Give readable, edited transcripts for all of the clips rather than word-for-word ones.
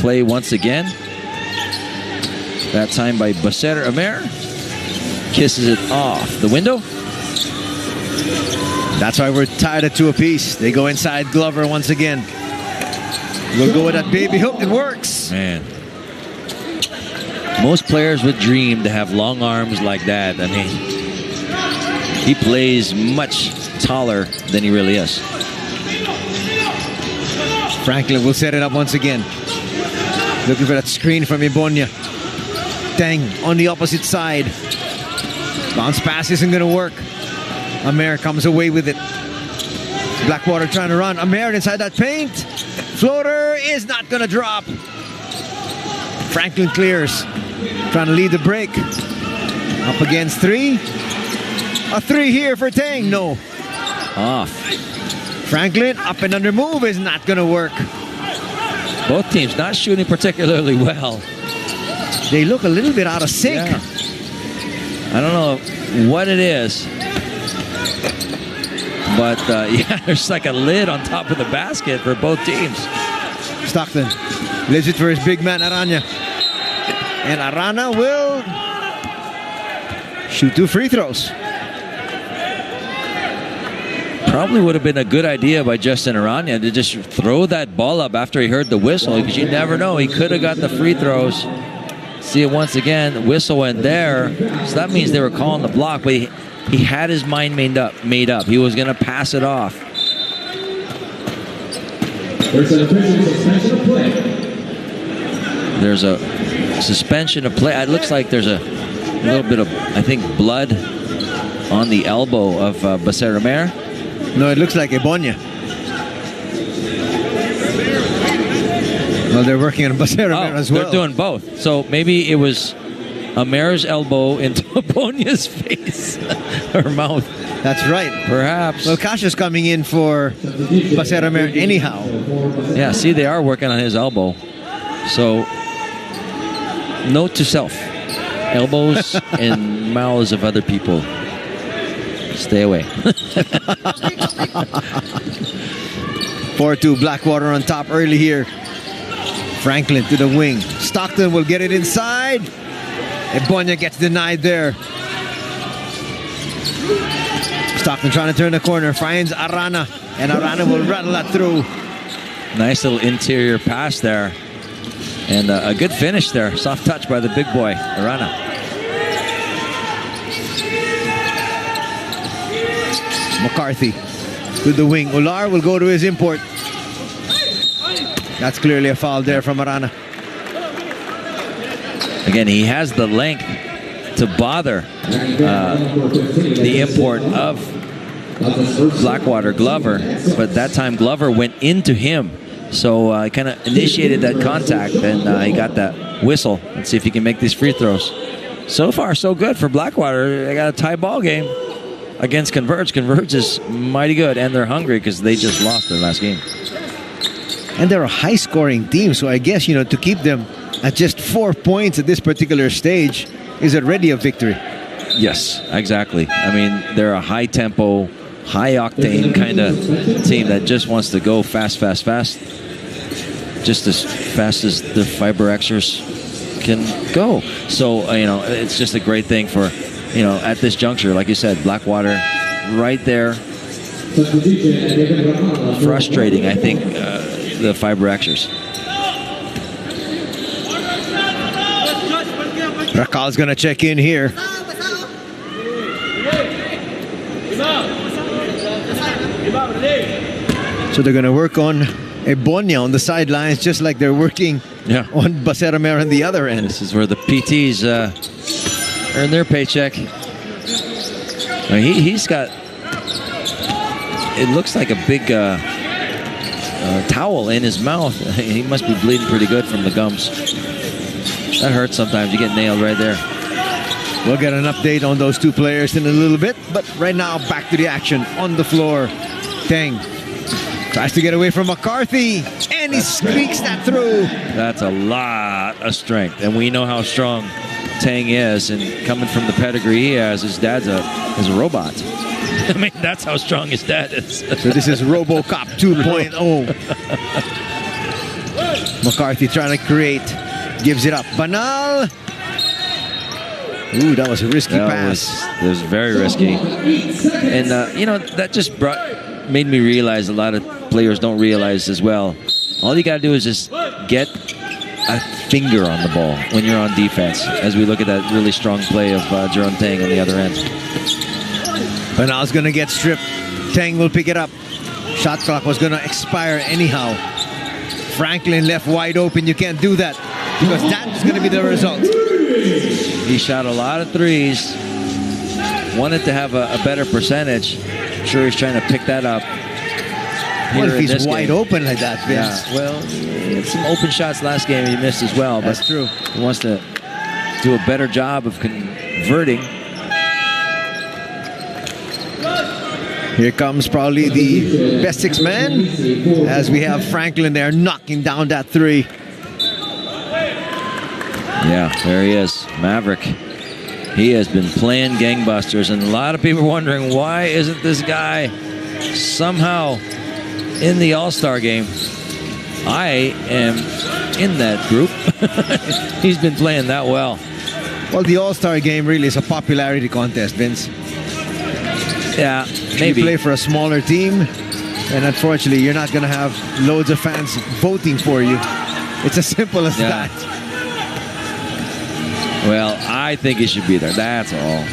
play once again. That time by Baser Amer. Kisses it off the window. That's why we're tied at 2 apiece. They go inside Glover once again. We'll go with that baby hook. It works. Man. Most players would dream to have long arms like that. I mean, he plays much taller than he really is. Franklin will set it up once again. Looking for that screen from Ibonia. Tang on the opposite side. Bounce pass isn't going to work. Amer comes away with it. Blackwater trying to run. Amer inside that paint. Floater is not going to drop. Franklin clears. Trying to lead the break. Up against 3. A 3 here for Tang. No. Off. Franklin up and under move is not going to work. Both teams not shooting particularly well. They look a little bit out of sync. Yeah. I don't know what it is. But, yeah, there's like a lid on top of the basket for both teams. Stockton leaves it for his big man, Arana. And Arana will shoot 2 free throws. Probably would have been a good idea by Justin Arana to just throw that ball up after he heard the whistle, because you never know. He could have got the free throws. See it once again. Whistle went there. So that means they were calling the block, but he had his mind made up. He was going to pass it off. There's a suspension of play. It looks like there's a little bit of, I think, blood on the elbow of Baser Amer. No, it looks like Ibonia. Well, they're working on Baser Amer as well. They're doing both. So maybe it was Amer's elbow into Ibonia's face or mouth. That's right. Perhaps. Well, Kasha's coming in for Baser Amer anyhow. Yeah, see, they are working on his elbow. So, note to self. Elbows and mouths of other people. Stay away. 4-2 Blackwater on top early here. Franklin to the wing. Stockton will get it inside. Ibonia gets denied there. Stockton trying to turn the corner. Finds Arana. And Arana will rattle that through. Nice little interior pass there. And a good finish there. Soft touch by the big boy, Arana. McCarthy to the wing. Ular will go to his import. That's clearly a foul there from Arana. Again, he has the length to bother the import of Blackwater, Glover. But that time Glover went into him. So he kind of initiated that contact, and he got that whistle. Let's see if he can make these free throws. So far, so good for Blackwater. They got a tie ball game against Converge. Converge is mighty good, and they're hungry because they just lost their last game. And they're a high-scoring team, so I guess, you know, to keep them at just 4 points at this particular stage is already a victory. Yes, exactly. I mean, they're a high-tempo, high-octane kind of team that just wants to go fast, fast, fast. Just as fast as the Fiber Xers can go. So, you know, it's just a great thing for, you know, at this juncture, like you said, Blackwater right there. Frustrating, I think, the Fiber Xers. Rakal's going to check in here. So they're going to work on Ibonia on the sidelines, just like they're working on Baser Amer on the other end. This is where the PTs earn their paycheck. I mean, he's got, it looks like a big towel in his mouth. He must be bleeding pretty good from the gums. That hurts sometimes. You get nailed right there. We'll get an update on those two players in a little bit, but right now, back to the action on the floor. Tang tries to get away from McCarthy, and he squeaks that through. That's a lot of strength, and we know how strong Tang is, and coming from the pedigree he has, his dad's a robot. I mean, that's how strong his dad is. So this is RoboCop 2.0. McCarthy trying to create. Gives it up. Banal. Ooh, that was a risky pass. It was very risky. And, that just made me realize a lot of players don't realize as well. All you got to do is just get a finger on the ball when you're on defense, as we look at that really strong play of Jerome Tang on the other end. Banal's going to get stripped. Tang will pick it up. Shot clock was going to expire anyhow. Franklin left wide open. You can't do that because that is going to be the result. He shot a lot of threes. Wanted to have a better percentage. I'm sure he's trying to pick that up. What if he's wide open like that, Vince? Yeah, well, he had some open shots last game he missed as well. That's true. He wants to do a better job of converting. Here comes probably the best six man as we have Franklin there knocking down that three. Yeah, there he is, Maverick. He has been playing gangbusters, and a lot of people are wondering, why isn't this guy somehow in the All-Star game? I am in that group. He's been playing that well. Well, the All-Star game really is a popularity contest, Vince. Yeah, maybe. You play for a smaller team, and unfortunately, you're not going to have loads of fans voting for you. It's as simple as that. Well, I think he should be there. That's all.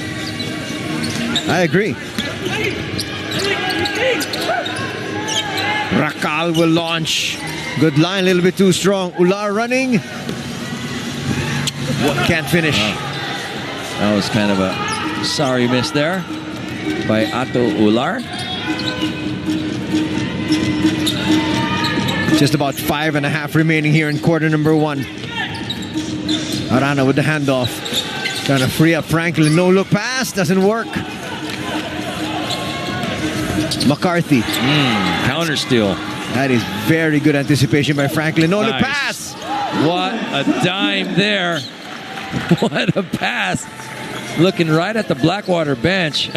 I agree. Rakal will launch. Good line, a little bit too strong. Ular running. Can't finish. That was kind of a sorry miss there by Ato Ular. Just about 5.5 remaining here in quarter number 1. Arana with the handoff. Trying to free up Franklin. No look pass. Doesn't work. McCarthy. Counter steal. That is very good anticipation by Franklin. No look pass. What a dime there. What a pass. Looking right at the Blackwater bench.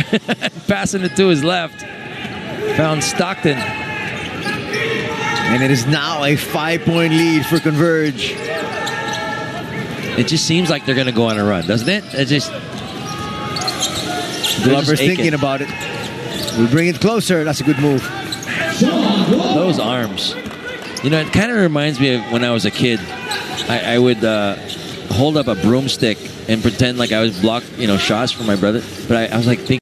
Passing it to his left. Found Stockton. And it is now a 5-point lead for Converge. It just seems like they're going to go on a run, doesn't it? It just... Glover's thinking about it. We'll bring it closer. That's a good move. Those arms. You know, it kind of reminds me of when I was a kid. I would hold up a broomstick and pretend like I was blocked, shots from my brother. But I was like thinking,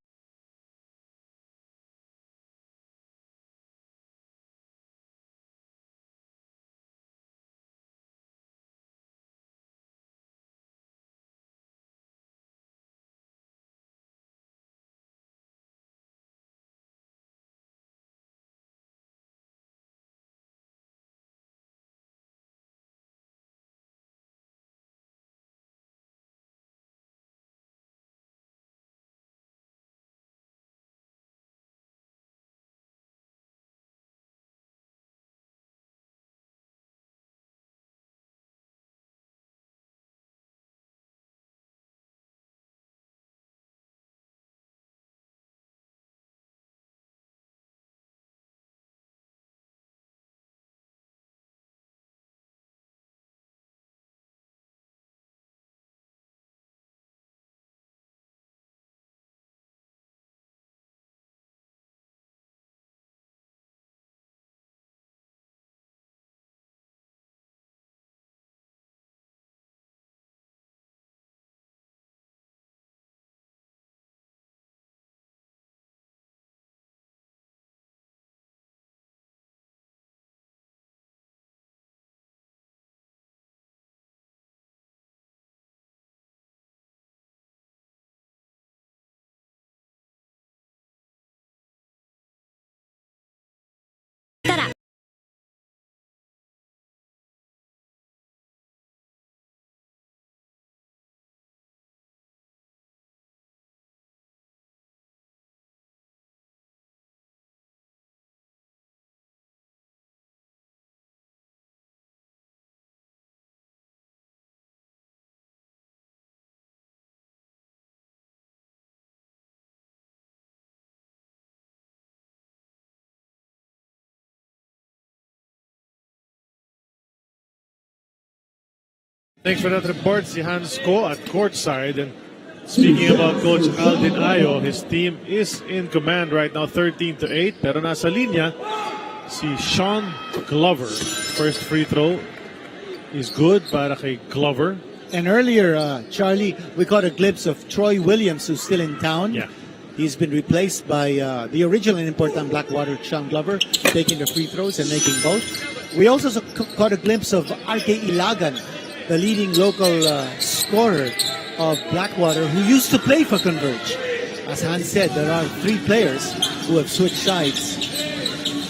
Thanks for that report, si Hans Ko at courtside. And speaking about Coach Alvin Ayo, his team is in command right now, 13-8. Pero nasa linya, si Sean Glover. First free throw is good para kay Glover. And earlier, Charlie, we caught a glimpse of Troy Williams, who's still in town. Yeah. He's been replaced by the original import on Blackwater, Sean Glover, taking the free throws and making both. We also caught a glimpse of RK Ilagan, the leading local scorer of Blackwater, who used to play for Converge. As Hans said, there are 3 players who have switched sides,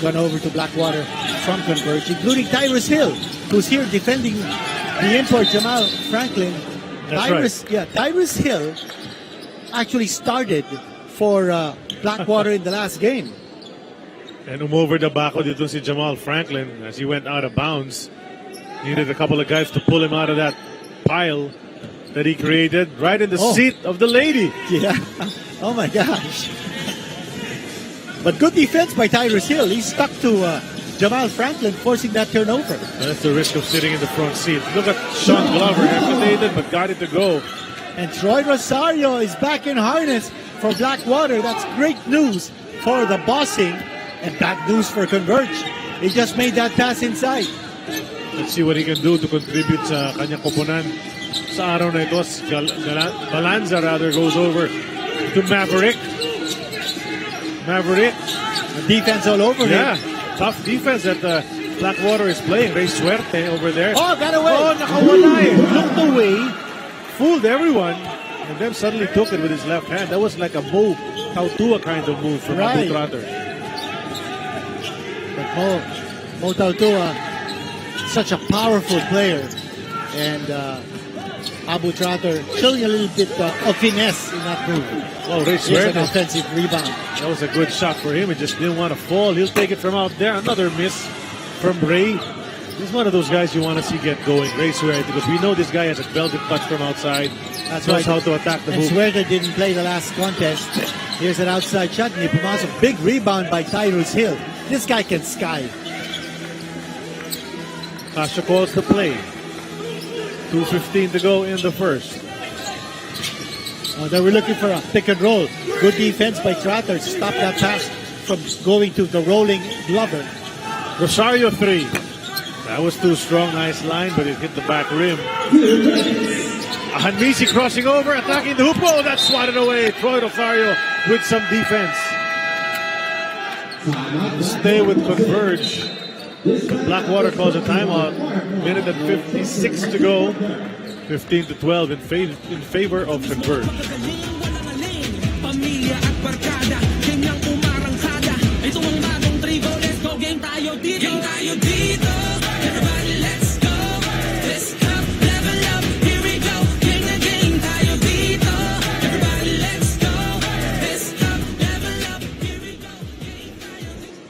gone over to Blackwater from Converge, including Tyrus Hill, who's here defending the import Jamal Franklin. That's right. Yeah, Tyrus Hill actually started for Blackwater in the last game. And over the bako dito si Jamal Franklin as he went out of bounds. Needed a couple of guys to pull him out of that pile that he created right in the seat of the lady. Yeah. Oh my gosh. But good defense by Tyrus Hill. He stuck to Jamal Franklin, forcing that turnover. That's the risk of sitting in the front seat. Look at Sean Glover, hesitated but got it to go. And Troy Rosario is back in harness for Blackwater. That's great news for the bossing and bad news for Converge. He just made that pass inside. Let's see what he can do to contribute sa kanyang koponan sa araw na ito. Balanza rather goes over to Maverick. The defense all over him. Tough defense that Blackwater is playing. Ray Suerte over there. Oh, got away. Oh, nakawala eh. Looked away, fooled everyone, and then suddenly took it with his left hand. That was like a Mo Tautua kind of move from Abu Trotter. But Mo Tautua, such a powerful player, and Abu Trotter showing a little bit of finesse in that move. Oh, Ray Here's Suerte. an offensive rebound. That was a good shot for him. He just didn't want to fall. He'll take it from out there. Another miss from Ray. He's one of those guys you want to see get going, Ray Suerte, because we know this guy has a velvet touch from outside. That's knows right. how to attack the And hoop. Suerte didn't play the last contest. Here's an outside shot. And a big rebound by Tyrus Hill. This guy can sky. Kasha calls the play. 2:15 to go in the first. They were looking for a pick and roll. Good defense by Trotter to stop that pass from going to the rolling Glover. Rosario 3. That was too strong. Nice line, but it hit the back rim. Hanmisi crossing over, attacking the hoop. Oh, that's swatted away. Troy Rosario with some defense. Stay with Converge. Blackwater calls a timeout. Minute and 56 to go. 15-12 in favor of Converge. Pamilya at barkada, ganyang umarangkada. Ito ang bagong trigo, let's go, game tayo dito. Game tayo dito. Everybody, let's go. Let's up, level up, here we go. Game na game tayo dito. Everybody, let's go. Let's up, level up, here we go. Game tayo dito.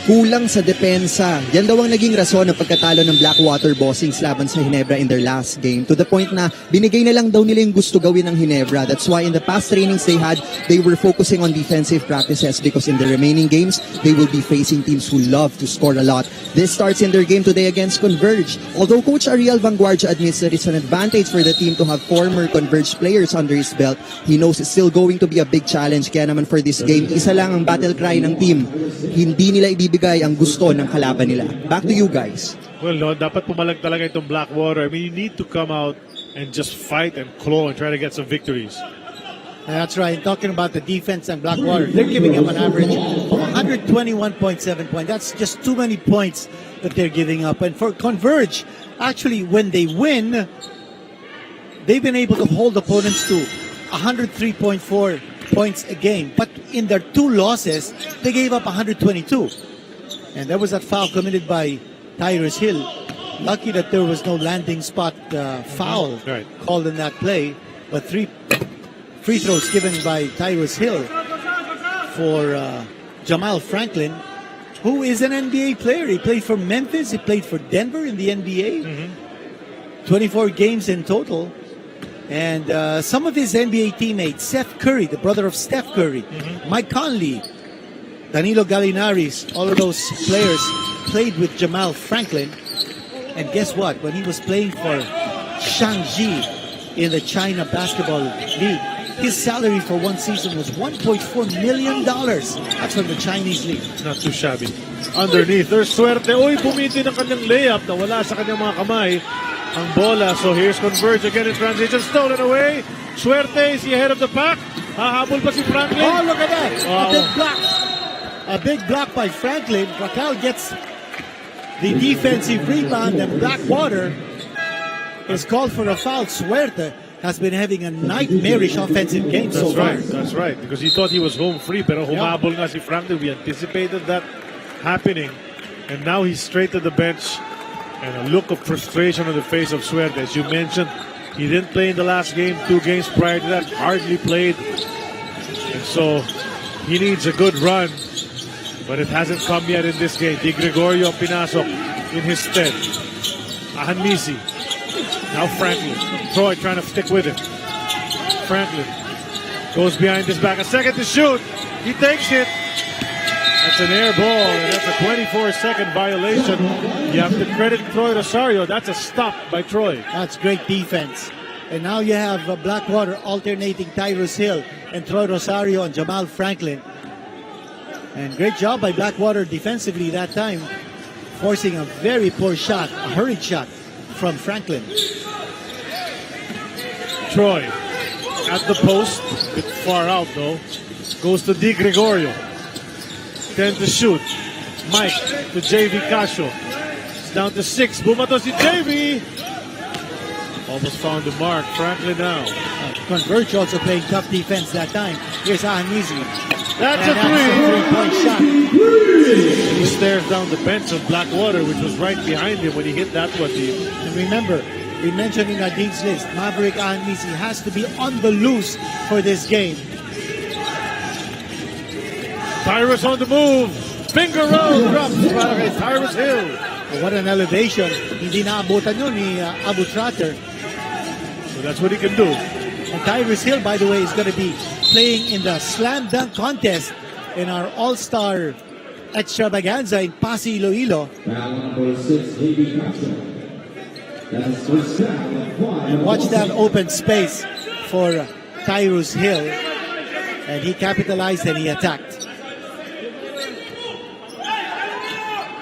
Kulang sa depensa. Yan daw ang naging rason ng pagkatalo ng Blackwater Bossings laban sa Ginebra in their last game. To the point na binigay na lang daw nila yung gusto gawin ng Ginebra. That's why in the past trainings they had, they were focusing on defensive practices because in the remaining games, they will be facing teams who love to score a lot. This starts in their game today against Converge. Although Coach Ariel Vanguardia admits that it's an advantage for the team to have former Converge players under his belt, he knows it's still going to be a big challenge. Kaya naman for this game, isa lang ang battle cry ng team. Hindi nila ibibigay ang gusto ng kalaban nila. Back to you guys. Well, no, dapat pumalag talaga itong Blackwater. I mean, you need to come out and just fight and claw and try to get some victories. That's right. Talking about the defense and Blackwater, they're giving up an average of 121.7 points. That's just too many points that they're giving up. And for Converge, Actually, when they win, they've been able to hold opponents to 103.4 points a game. But in their 2 losses, they gave up 122. And that was that foul committed by Tyrus Hill. Lucky that there was no landing spot foul called in that play. But 3 free throws given by Tyrus Hill for Jamal Franklin, who is an NBA player. He played for Memphis. He played for Denver in the NBA. 24 games in total. And some of his NBA teammates, Seth Curry, the brother of Steph Curry, Mike Conley, Danilo Gallinari, all of those players played with Jamal Franklin. And guess what? When he was playing for Shangji in the China Basketball League, his salary for one season was $1.4 million. That's from the Chinese league. Not too shabby. Underneath, there's Suerte. Uy, pumiti ng kanyang layup na wala sa kanyang mga kamay ang bola. So here's Converge again in transition. Stolen away. Suerte, is he ahead of the pack? Hahabol pa si Franklin. Oh, look at that. Wow. A big block. A big block by Franklin. Raquel gets the defensive rebound, and Blackwater is called for a foul. Suerte has been having a nightmarish offensive game so far. That's right. Because he thought he was home free, pero humabol nga si Franklin. We anticipated that happening. And now he's straight to the bench. And a look of frustration on the face of Suerte. As you mentioned, he didn't play in the last game. 2 games prior to that, hardly played. And so he needs a good run. But it hasn't come yet in this game. Di Gregorio pinasok in his stead. Ahanmisi. Now Franklin. Troy trying to stick with him. Franklin goes behind his back. A second to shoot. He takes it. That's an air ball, and that's a 24-second violation. You have to credit Troy Rosario. That's a stop by Troy. That's great defense. And now you have Blackwater alternating Tyrus Hill and Troy Rosario and Jamal Franklin. And great job by Blackwater defensively that time, forcing a very poor shot, a hurried shot from Franklin. Troy at the post, a bit far out though, goes to Di Gregorio. 10 to shoot. Mike to JV Casio. It's down to 6. Bumato si JV. Almost found the mark. Franklin now. Converge also playing tough defense that time. Here's Ahanmisi. That's a three-point shot. He stares down the bench of Blackwater, which was right behind him when he hit that one. And remember, we mentioned in our Dean's list, Maverick Ahanmisi has to be on the loose for this game. Tyrus on the move. Finger roll drops para kay Tyrus Hill. What an elevation. Hindi naabutan yun ni Abu Trotter. So that's what he can do. And Tyrus Hill, by the way, is going to be playing in the slam dunk contest in our all-star extravaganza in Pasig, Iloilo. And watch that open space for Tyrus Hill. And he capitalized and he attacked.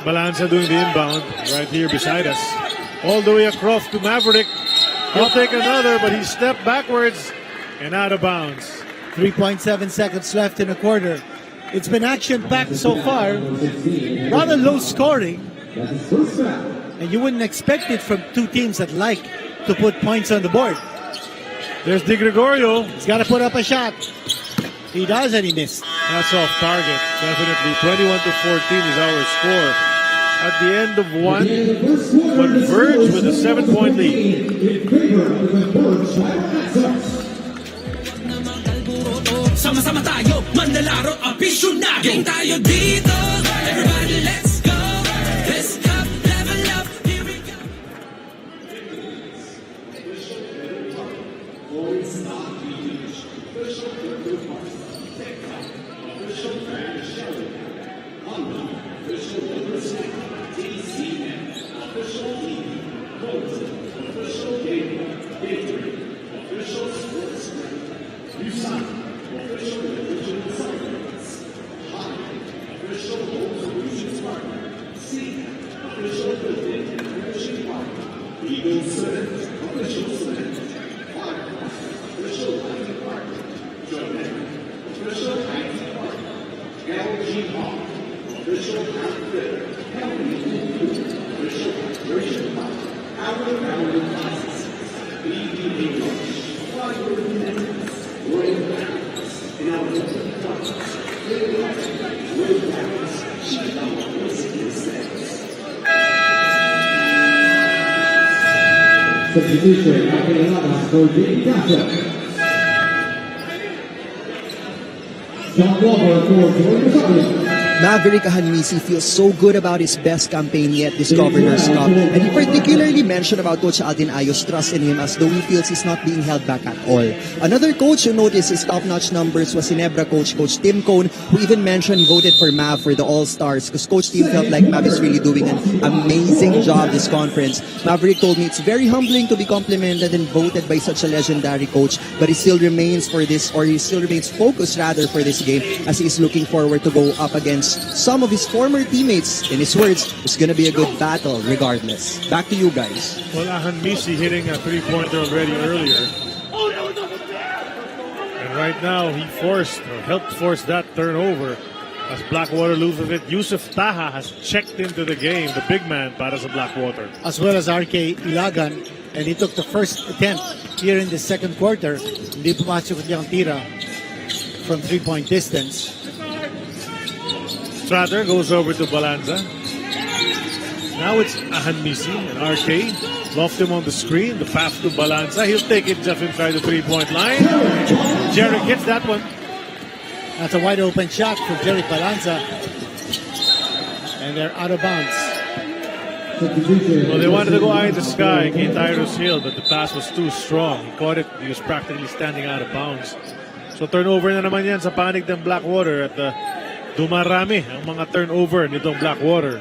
Balanza doing the inbound right here beside us. All the way across to Maverick. He'll take another, but he stepped backwards and out of bounds. 3.7 seconds left in the quarter. It's been action-packed so far. Rather low scoring. And you wouldn't expect it from two teams that like to put points on the board. There's Di Gregorio. He's got to put up a shot. He does, and he missed. That's off target. Definitely. 21-14 is our score. At the end of one, Converge with a 7-point lead. Sama-sama tayo, manlalaro, afisyonado. Tayo dito, everybody let's go. This cup, level up, here we go. Substitution at the 11 for Jimmy Castle. John Glover for Georgia Southern. Maverick Ahanmisi feels so good about his best campaign yet this Governor's Cup, and he particularly mentioned about Coach Aldin Ayo's trust in him as though he feels he's not being held back at all. Another coach who noticed his top-notch numbers was Ginebra coach Tim Cone, who even mentioned he voted for Mav for the All-Stars because Coach Tim felt like Mav is really doing an amazing job this conference. Maverick told me it's very humbling to be complimented and voted by such a legendary coach, but he still remains focused rather for this game as he is looking forward to go up against some of his former teammates. In his words, it's going to be a good battle regardless. Back to you guys. Well, Ahanmisi hitting a three-pointer already earlier. And right now, he helped force that turnover as Blackwater loses it. Yusuf Taha has checked into the game, the big man para sa Blackwater. As well as RK Ilagan, and he took the first attempt here in the second quarter. Hindi pumasok yung tira from three-point distance. Stratter goes over to Balanza. Now it's Ahanmisi and RK. Loft him on the screen. The pass to Balanza. He'll take it just inside the three-point line. Jerick hits that one. That's a wide open shot for Jerick Balanza. And they're out of bounds. Well, they wanted to go eye in the sky against Tyrus Hill, but the pass was too strong. He caught it. He was practically standing out of bounds. So turnover na naman yan sa panig ng Blackwater at dumarami ang mga turnover nitong Blackwater.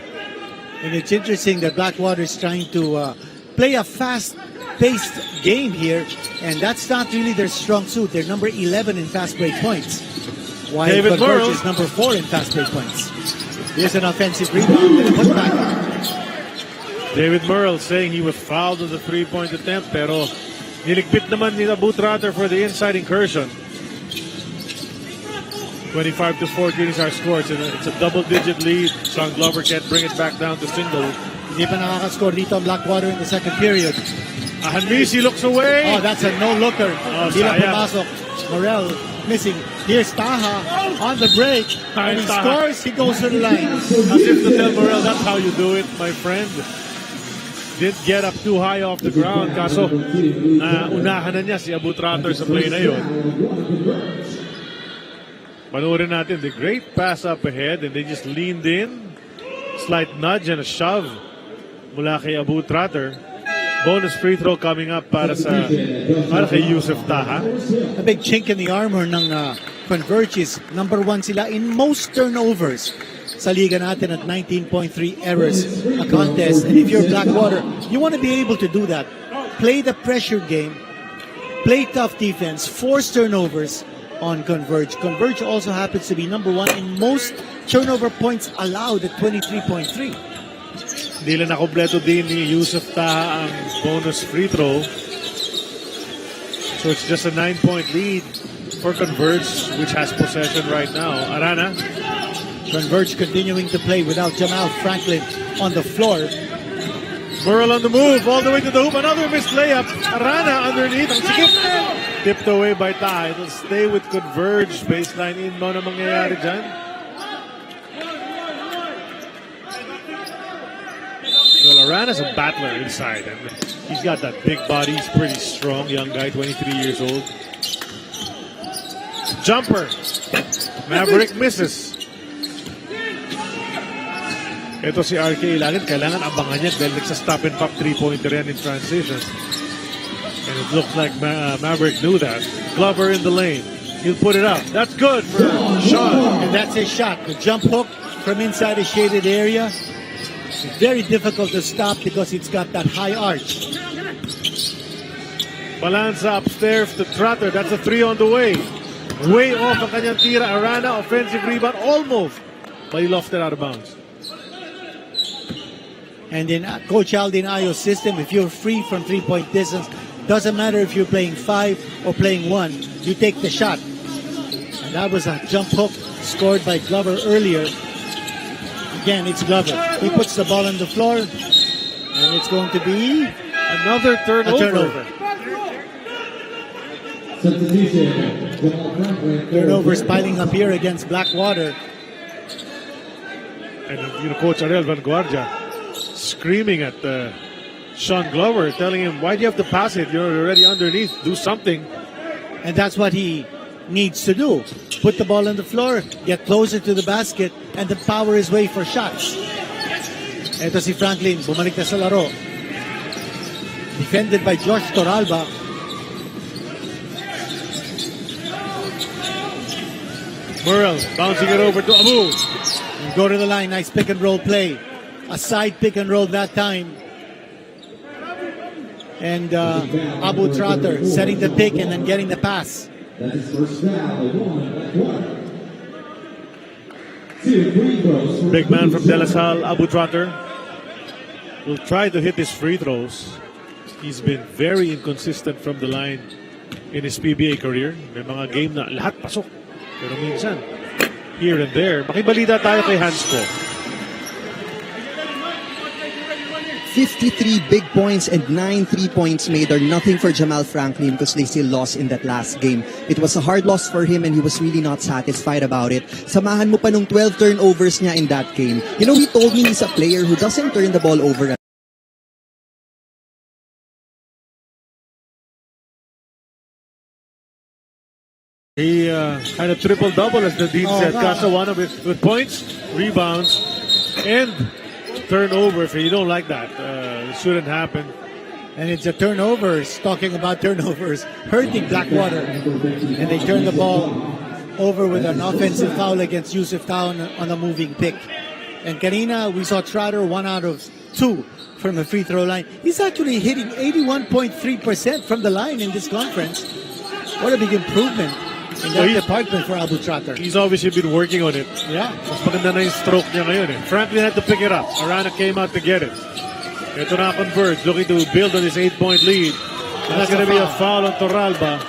And it's interesting that Blackwater is trying to play a fast-paced game here, and that's not really their strong suit. They're number 11 in fast break points, while David Converge Murrow is number 4 in fast break points. Here's an offensive rebound and a putback. David Murrell saying he was fouled on the three-point attempt, pero niligpit naman ni Abu Tratter for the inside incursion. 25-14 is our score. It's a double-digit lead. Sean Glover can't bring it back down to single. Hindi pa nakaka-score dito ang Blackwater in the second period. Ahanmisi looks away. Oh, that's a no-looker. Hindi lang sayang. pumasok. Morel missing. Here's Taha on the break. And he scores, he goes to the line. As if to tell Morel, that's how you do it, my friend. Didn't get up too high off the ground. Kaso, unahan na niya si Abu Tratter sa play na yun. Panoorin natin the great pass up ahead, and they just leaned in. Slight nudge and a shove mula kay Abu Tratter. Bonus free throw coming up para kay Yusuf Taha. A big chink in the armor ng Converge is number 1 sila in most turnovers sa liga natin at 19.3 errors a contest. And if you're Blackwater, you want to be able to do that. Play the pressure game, play tough defense, force turnovers on Converge. Converge also happens to be number 1 in most turnover points allowed at 23.3. Hindi lang nakompleto din ni Yusuf Taha ang bonus free throw. So it's just a 9-point lead for Converge, which has possession right now. Arana. Converge continuing to play without Jamal Franklin on the floor. Murrell on the move, all the way to the hoop. Another missed layup. Arana underneath. Ang sikip. Tipped away by Taha. It'll stay with Converge. Baseline in mo na mangyayari dyan. Well, Arana's a battler inside. And he's got that big body. He's pretty strong. Young guy, 23 years old. Jumper. Maverick misses. Ito si RK Ilagan, kailangan abangan niya dahil nagsa-stop and pop 3-pointer yan in transition. And it looks like Maverick knew that. Glover in the lane. He'll put it up. That's good for Sean. And that's his shot. The jump hook from inside a shaded area. It's very difficult to stop because it's got that high arch. Balanza upstairs to Trotter. That's a 3 on the way. Way off ang kanyang tira. Arana, offensive rebound, almost. But he lofted out of bounds. And in Coach Aldin Ayo's system, if you're free from three-point distance, doesn't matter if you're playing 5 or playing 1, you take the shot. And that was a jump hook scored by Glover earlier. Again, it's Glover. He puts the ball on the floor, and it's going to be Another turnover. Substitution. Jamal Franklin. Turnovers piling up here against Blackwater. And Coach Ariel Vanguardia screaming at Sean Glover, telling him, why do you have to pass it? You're already underneath. Do something. And that's what he needs to do. Put the ball on the floor, get closer to the basket, and then power his way for shots. Ito si Franklin, bumalik na sa laro. Defended by Josh Toralba. Murrell bouncing it over to Abu. Go to the line, nice pick and roll play. A side pick and roll that time. And Abu Trotter setting the pick and then getting the pass. That is first foul. One. 2 free throws. Big man from De La Salle, Abu Trotter, will try to hit his free throws. He's been very inconsistent from the line in his PBA career. May mga game na lahat pasok. Pero minsan, here and there. Makibalita tayo kay Hansko. 53 big points and 9 3-points made are nothing for Jamal Franklin because they still lost in that last game. It was a hard loss for him and he was really not satisfied about it. Samahan mo pa nung 12 turnovers niya in that game. You know, he told me he's a player who doesn't turn the ball over. He had a triple-double, as the Dean said. Casawana with points, rebounds, and turnovers. You don't like that. It shouldn't happen. And it's the turnovers, talking about turnovers, hurting Blackwater. And they turn the ball over with an offensive foul against Yusuf Tao on a moving pick. And kanina, we saw Trotter 1 out of 2 from the free throw line. He's actually hitting 81.3% from the line in this conference. What a big improvement in that department for Abu Trotter. He's obviously been working on it. Yeah. Mas maganda na yung stroke niya ngayon eh. Franklin had to pick it up. Arana came out to get it. Ito na Converge, looking to build on his 8-point lead. And that's going to be a foul on Toralba.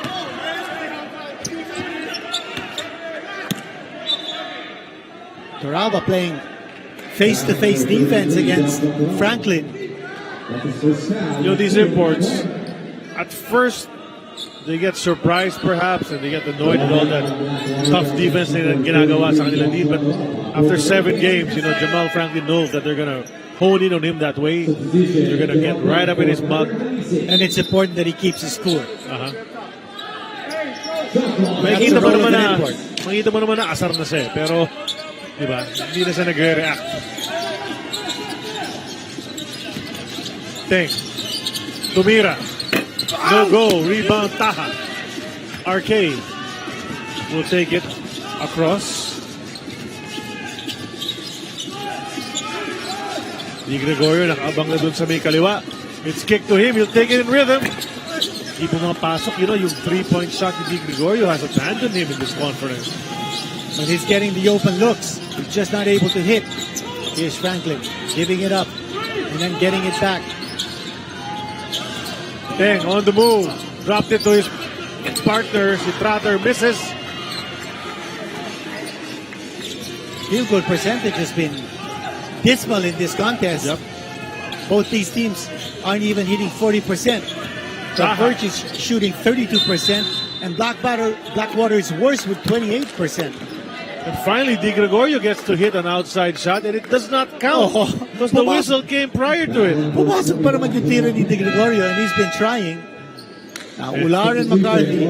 Toralba playing face-to-face defense against Franklin. That is first foul. You know, these imports, at first, they get surprised perhaps and they get annoyed with all that tough defense na ginagawa sa kanilang lead. But after 7 games, you know, Jamal Franklin knows that they're going to hone in on him that way. They're going to get right up in his mug. And it's important that he keeps his cool. Makikita mo naman na asar na siya. Pero, di ba, hindi na siya nagre-react. Teng. Tumira. No go. Rebound Taha. Arcade will take it across. Di Gregorio nakabang na dun sa may kaliwa. It's kicked to him. He'll take it in rhythm. Di pumapasok. You know, yung 3-point shot ni Di Gregorio has abandoned him in this conference. But he's getting the open looks. He's just not able to hit. Here's Franklin giving it up and then getting it back. Teng on the move. Dropped it to his partner. Si Trotter misses. Field goal percentage has been dismal in this contest. Yep. Both these teams aren't even hitting 40%. Converge is shooting 32%, and Blackwater is worse with 28%. And finally, Di Gregorio gets to hit an outside shot, and it does not count because the whistle came prior to it. Pumasok pa naman yung tira ni Di Gregorio, and he's been trying. Now, Ular and McCarthy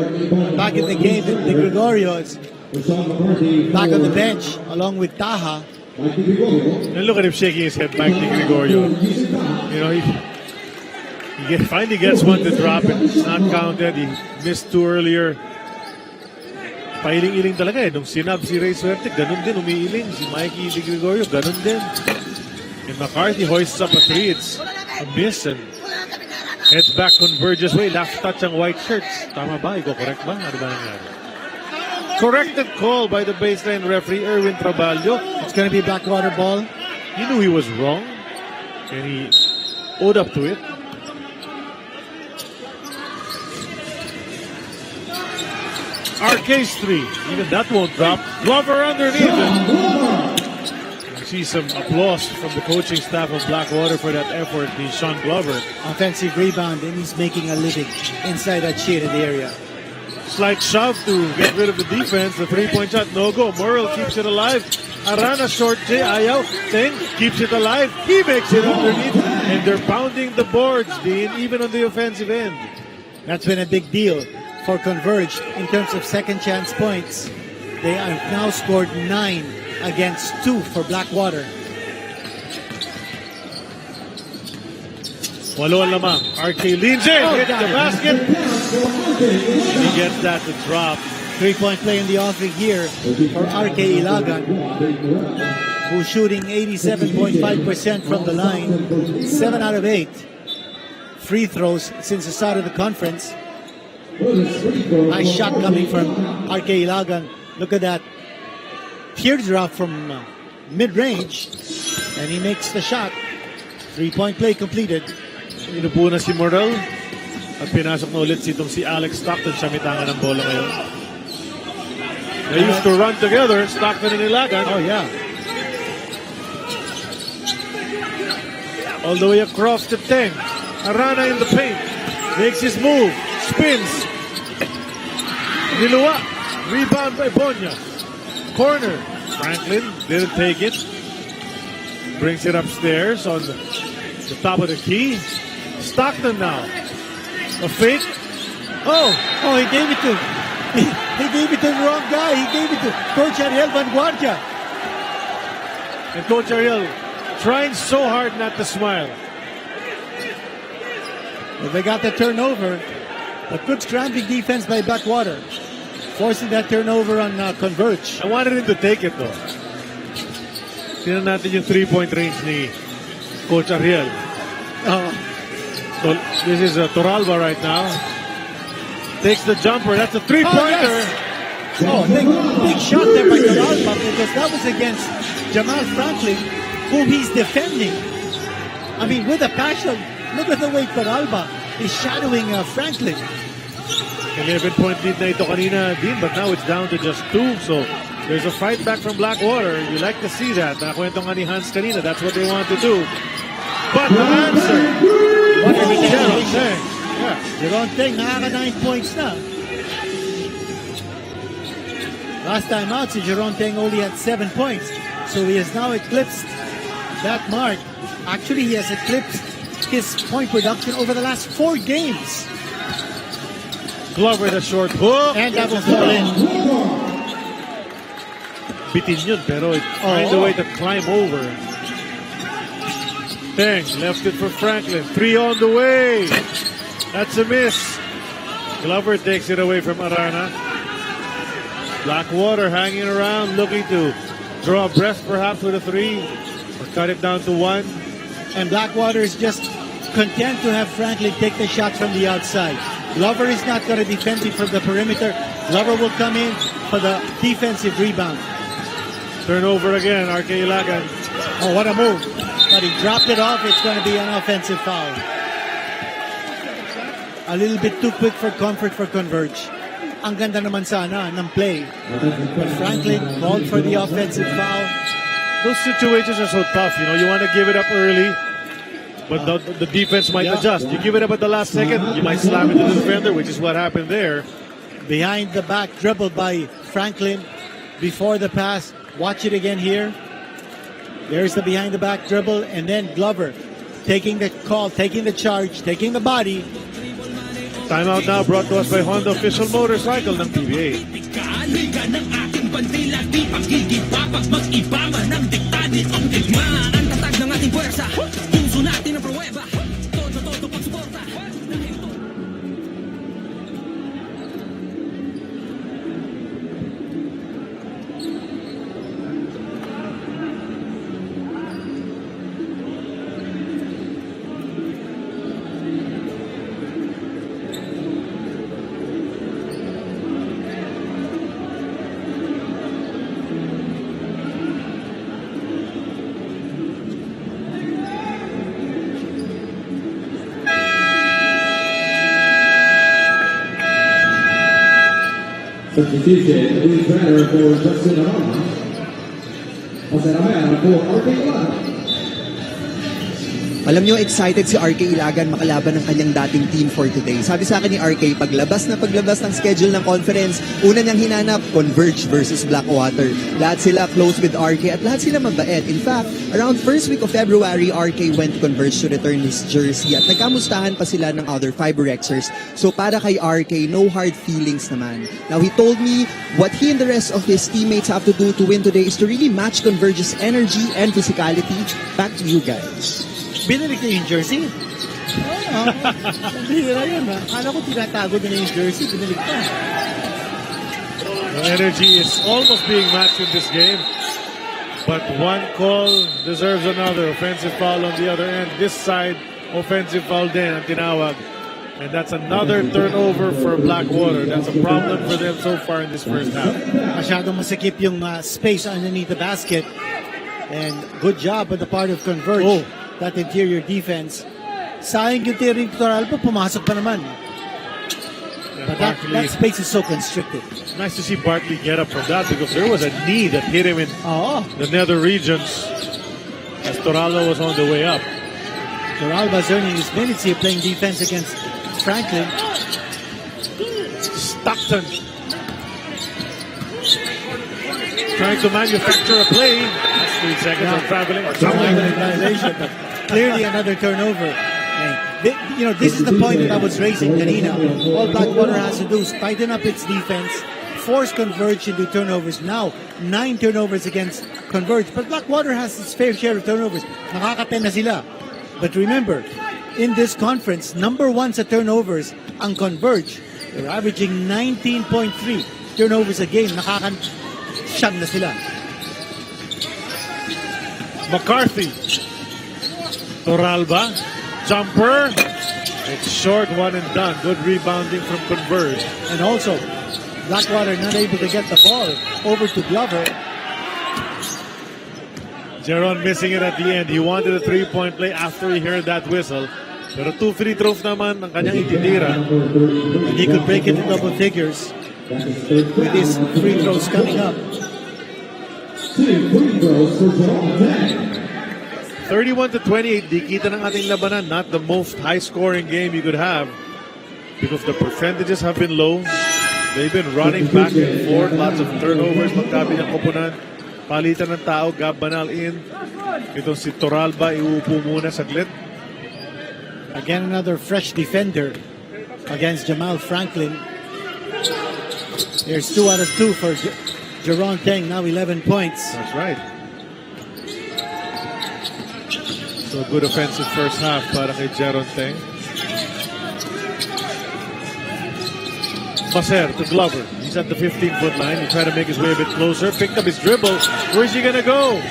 back in the game. Di Gregorio is back on the bench along with Taha. And look at him shaking his head back, Di Gregorio. You know, he finally gets one to drop it. It's not counted. He missed 2 earlier. Pailing-iling talaga eh. Nung sinab si Ray Suerte, ganun din, umiiling. Si Mikey Di Gregorio, ganun din. And McCarthy hoists up a 3. It's a miss and heads back, Converge's way. Last touch ang white shirts. Tama ba? Iko correct ba? Ano ba nangyari? Corrected call by the baseline referee, Erwin Traballo. It's going to be Blackwater ball. He knew he was wrong. And he owed up to it. Arcade's 3. Even that won't drop. Glover underneath it. see some applause from the coaching staff of Blackwater for that effort. The Sean Glover. Offensive rebound, and he's making a living inside that shaded area. Slight shove to get rid of the defense. The three-point shot, no go. Murrell keeps it alive. Arana short J. Ayaw. Teng keeps it alive. He makes it underneath. And they're pounding the boards, Dean, even on the offensive end. That's been a big deal for Converge in terms of second chance points. They have now scored 9 against 2 for Blackwater. Walo ang lamang. RK leans in. Hits the basket. He gets that to drop. 3-point play in the offing here for RK Ilagan, who's shooting 87.5% from the line. 7 out of 8 free throws since the start of the conference. Nice shot coming from RK Ilagan. Look at that. Teardrop from mid-range. And he makes the shot. 3-point play completed. Inupo na si Murrell. At pinasok na ulit si Alex Stockton sa mitangan ng bola ngayon. They used to run together, Stockton and Ilagan. Oh, yeah. All the way across to Teng. Arana in the paint. Makes his move. Spins. Niluwa. Rebound by Bonya. Corner. Franklin didn't take it. Brings it upstairs on the top of the key. Stockton now. A fake. Oh, he gave it to he gave it to the wrong guy. He gave it to Coach Ariel Vanguardia. And Coach Ariel trying so hard not to smile. Well, they got the turnover. A good scrambling defense by Blackwater, forcing that turnover on Converge. I wanted him to take it though. Tingnan natin yung 3-point range ni Coach Ariel. So this is Toralba right now. Takes the jumper. That's a three-pointer. Big shot there by Toralba, because that was against Jamal Franklin, whom he's defending. I mean, with a passion. Look at the way Toralba is shadowing Franklin. 11-point lead na ito kanina, Dean, but now it's down to just 2. So there's a fight back from Blackwater. You like to see that. Nakakwento nga ni Hans kanina. That's what they want to do. But the answer. What a Jerome Teng. Yeah. Jerome Teng, nakaka 9 points na. Last time out, si Jerome Teng only had 7 points. So he has now eclipsed that mark. Actually, he has eclipsed his point production over the last 4 games. Glover the short hook. And that will fall in. Bitin yun, pero it finds a way to climb over. Teng left it for Franklin. 3 on the way. That's a miss. Glover takes it away from Arana. Blackwater hanging around, looking to draw a breath perhaps with a 3 or cut it down to 1. And Blackwater is just content to have Franklin take the shots from the outside. Glover is not going to defend it from the perimeter. Glover will come in for the defensive rebound. Turnover again, RK Ilagan. Oh, what a move. But he dropped it off. It's going to be an offensive foul. A little bit too quick for comfort for Converge. Ang ganda naman sana ng play. But Franklin called for the offensive foul. Those situations are so tough. You know, you want to give it up early, but the defense might adjust. You give it up at the last second, you might slam it to the defender, which is what happened there. Behind the back dribble by Franklin before the pass. Watch it again here. There's the behind the back dribble, and then Glover taking the call, taking the charge, taking the body. Timeout now brought to us by Honda Official Motorcycle ng PBA. Liga ng ating bandila, di pagkikipapag mag-ibangan ng diktadit ang digma. Ang tatag ng ating puwersa, puso natin ang pruweba. Todo pagsuporta. Substitution, new batter for Justin Arana. Pasaramaya for RK Ilagan. Alam nyo, excited si RK Ilagan makalaban ng kanyang dating team for today. Sabi sa akin ni RK, paglabas ng schedule ng conference, una niyang hinanap, Converge versus Blackwater. Lahat sila close with RK at lahat sila mabait. In fact, around first week of February, RK went to Converge to return his jersey at nagkamustahan pa sila ng other Fiberexers. So para kay RK, no hard feelings naman. Now, he told me what he and the rest of his teammates have to do to win today is to really match Converge's energy and physicality. Back to you guys. Binalik niya yung jersey? Oo. Bihira yun, ha? Akala ko tinatago na yung jersey. Binalik ka. The energy is almost being matched in this game. But one call deserves another. Offensive foul on the other end. This side, offensive foul din ang tinawag. And that's another turnover for Blackwater. That's a problem for them so far in this first half. Masyadong masikip yung space underneath the basket. And good job on the part of Converge. Oh. That interior defense. Sayang yung tiring Toralba, pumasok pa naman. But that space is so constricted. Nice to see Bartley get up from that because there was a knee that hit him in Oo. the nether regions as Toralba was on the way up. Toralba's earning his minutes here playing defense against Franklin. Stockton trying to manufacture a play. That's 3 seconds of traveling. Violation, but clearly another turnover. And this is the point that I was raising kanina. All Blackwater has to do is tighten up its defense, force Converge into turnovers. Now, 9 turnovers against Converge. But Blackwater has its fair share of turnovers. Nakaka-10 na sila. But remember, in this conference, number 1 sa turnovers ang Converge. They're averaging 19.3 turnovers a game. Nakaka-siyam na sila. McCarthy. Toralba. Jumper. It's short, one and done. Good rebounding from Converge. And also, Blackwater not able to get the ball over to Glover. Jeron missing it at the end. He wanted a 3-point play after he heard that whistle. Pero 2 free throws naman ang kanyang ititira. And he could break it in double figures with his free throws coming up. 2 free throws for Jerome Tang. 31-28, di kita ng ating labanan. Not the most high-scoring game you could have because the percentages have been low. They've been running back and forth. Lots of turnovers. Magkabi ng koponan. Palitan ng tao. Gab Banal in. Itong si Toralba, iuupo muna saglit. Again, another fresh defender against Jamal Franklin. There's 2 out of 2 for Jerome Tang, now 11 points. That's right. So good offensive first half para kay Jeron Tang. Baser to Glover. He's at the 15-foot line. He tried to make his way a bit closer. Picked up his dribble. Where's he gonna go?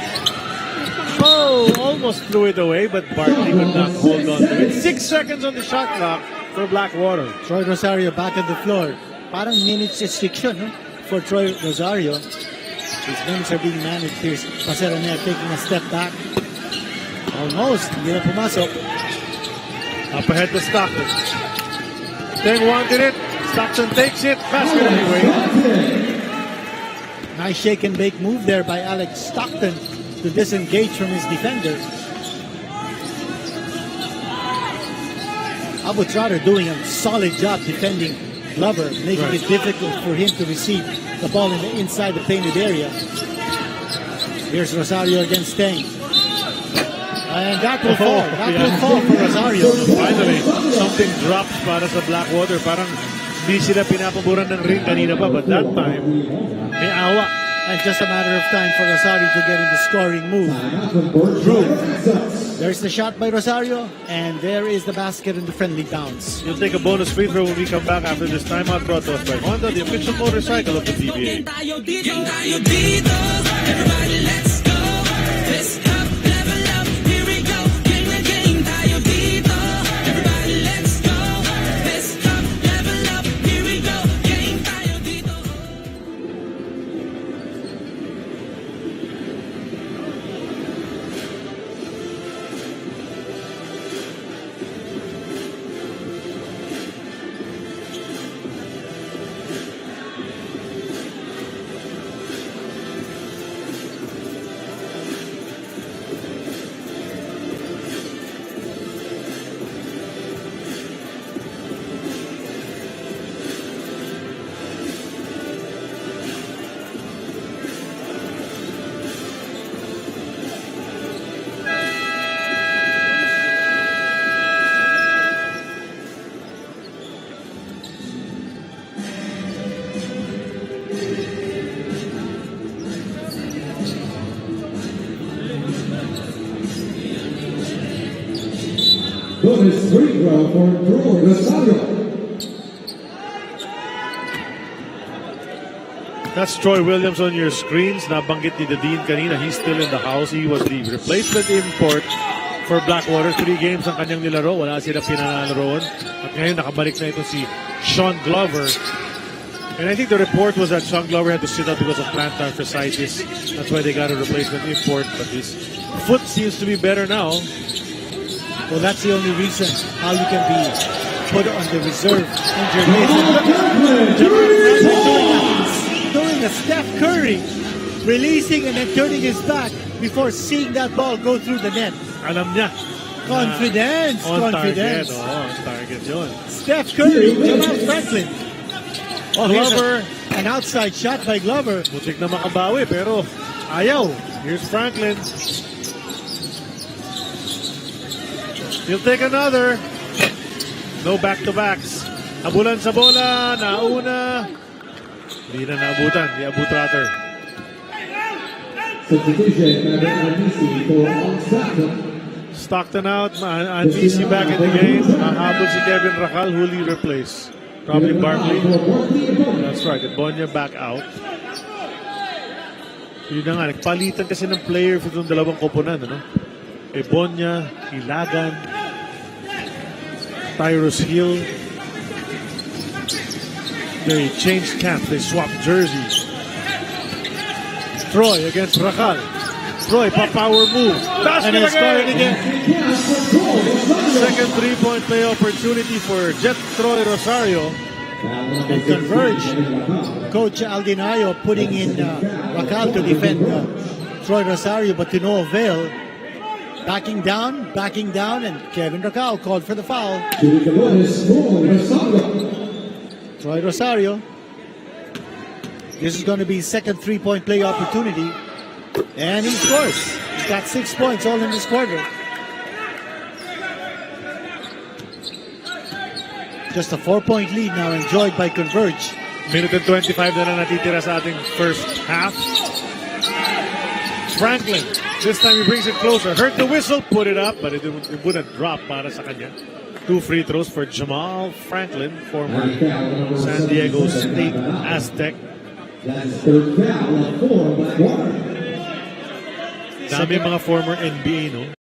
Oh, almost threw it away, but Bartley could not hold on to it. 6 seconds on the shot clock for Blackwater. Troy Rosario back on the floor. Parang minutes restriction, no? For Troy Rosario. His minutes are being managed. Here's Paseranel taking a step back. Almost. Hindi na pumasok. Up ahead to Stockton. Tang wanted it. Stockton takes it. Basket anyway. Nice shake and bake move there by Alex Stockton to disengage from his defender. Abu Trotter doing a solid job defending Glover, making it difficult for him to receive the ball inside the painted area. Here's Rosario against Tang. And that will fall. That will fall for Rosario. Finally, something drops para sa Blackwater. Parang di sila pinapaboran ng ring kanina pa, but that time, may awa. And just a matter of time for Rosario to get in the scoring move. There's the shot by Rosario, and there is the basket in the friendly bounce. You'll take a bonus free throw when we come back after this timeout brought to us by Honda, the official motorcycle of the PBA. Everybody, let's go. Let's up, level up. Here we go. Game to game. Tayo dito. Everybody, let's go. Let's up, level up. Here we go. Game tayo dito. bonus free throw for Troy Rosario. That's Troy Williams on your screens. Nabanggit ni Dean kanina, he's still in the house. He was the replacement import for Blackwater. 3 games ang kanyang nilaro. Wala sila pinanalo roon. At ngayon nakabalik na ito si Sean Glover. And I think the report was that Sean Glover had to sit out because of plantar fasciitis. That's why they got a replacement import. But his foot seems to be better now. Well, that's the only reason how you can be put on the reserve injured list. Doing a Steph Curry, releasing and then turning his back before seeing that ball go through the net. Alam niya. Confidence, On confidence. target. On target yun. Steph Curry, Jamal Franklin. Oh, Glover. An outside shot by Glover. Butik na makabawi pero ayaw. Here's Franklin. He'll take another. No back-to-backs. Habulan sa bola. Nauna. Hindi na naabutan. Di-abut rather. Substitution, Anisi for Stockton. Stockton out. Anisi back in the game. Habol si Kevin Racal. Who'll he replace? Probably Barkley. That's right. Bonya back out. Yun na nga. Nagpalitan kasi ng player for itong dalawang koponan. Ano? Bonya, Ilagan, Tyrus Hill. They changed camps. They swapped jerseys. Troy against Racal. Troy, power move. And he scored again. Second three-point play opportunity for Jet Troy Rosario. And Converge. Coach Aldinayo putting in Racal to defend Troy Rosario, but to no avail. Backing down, and Kevin Racal called for the foul. Troy Rosario. This is going to be second three-point play opportunity. And he scores. He's got 6 points all in this quarter. Just a 4-point lead now enjoyed by Converge. Minute and 25 na lang natitira sa ating first half. Franklin, this time he brings it closer. Heard the whistle, put it up, but it wouldn't drop para sa kanya. 2 free throws for Jamal Franklin, former San Diego State Aztec. That's third foul for Blackwater. Dami mga former NBA, no?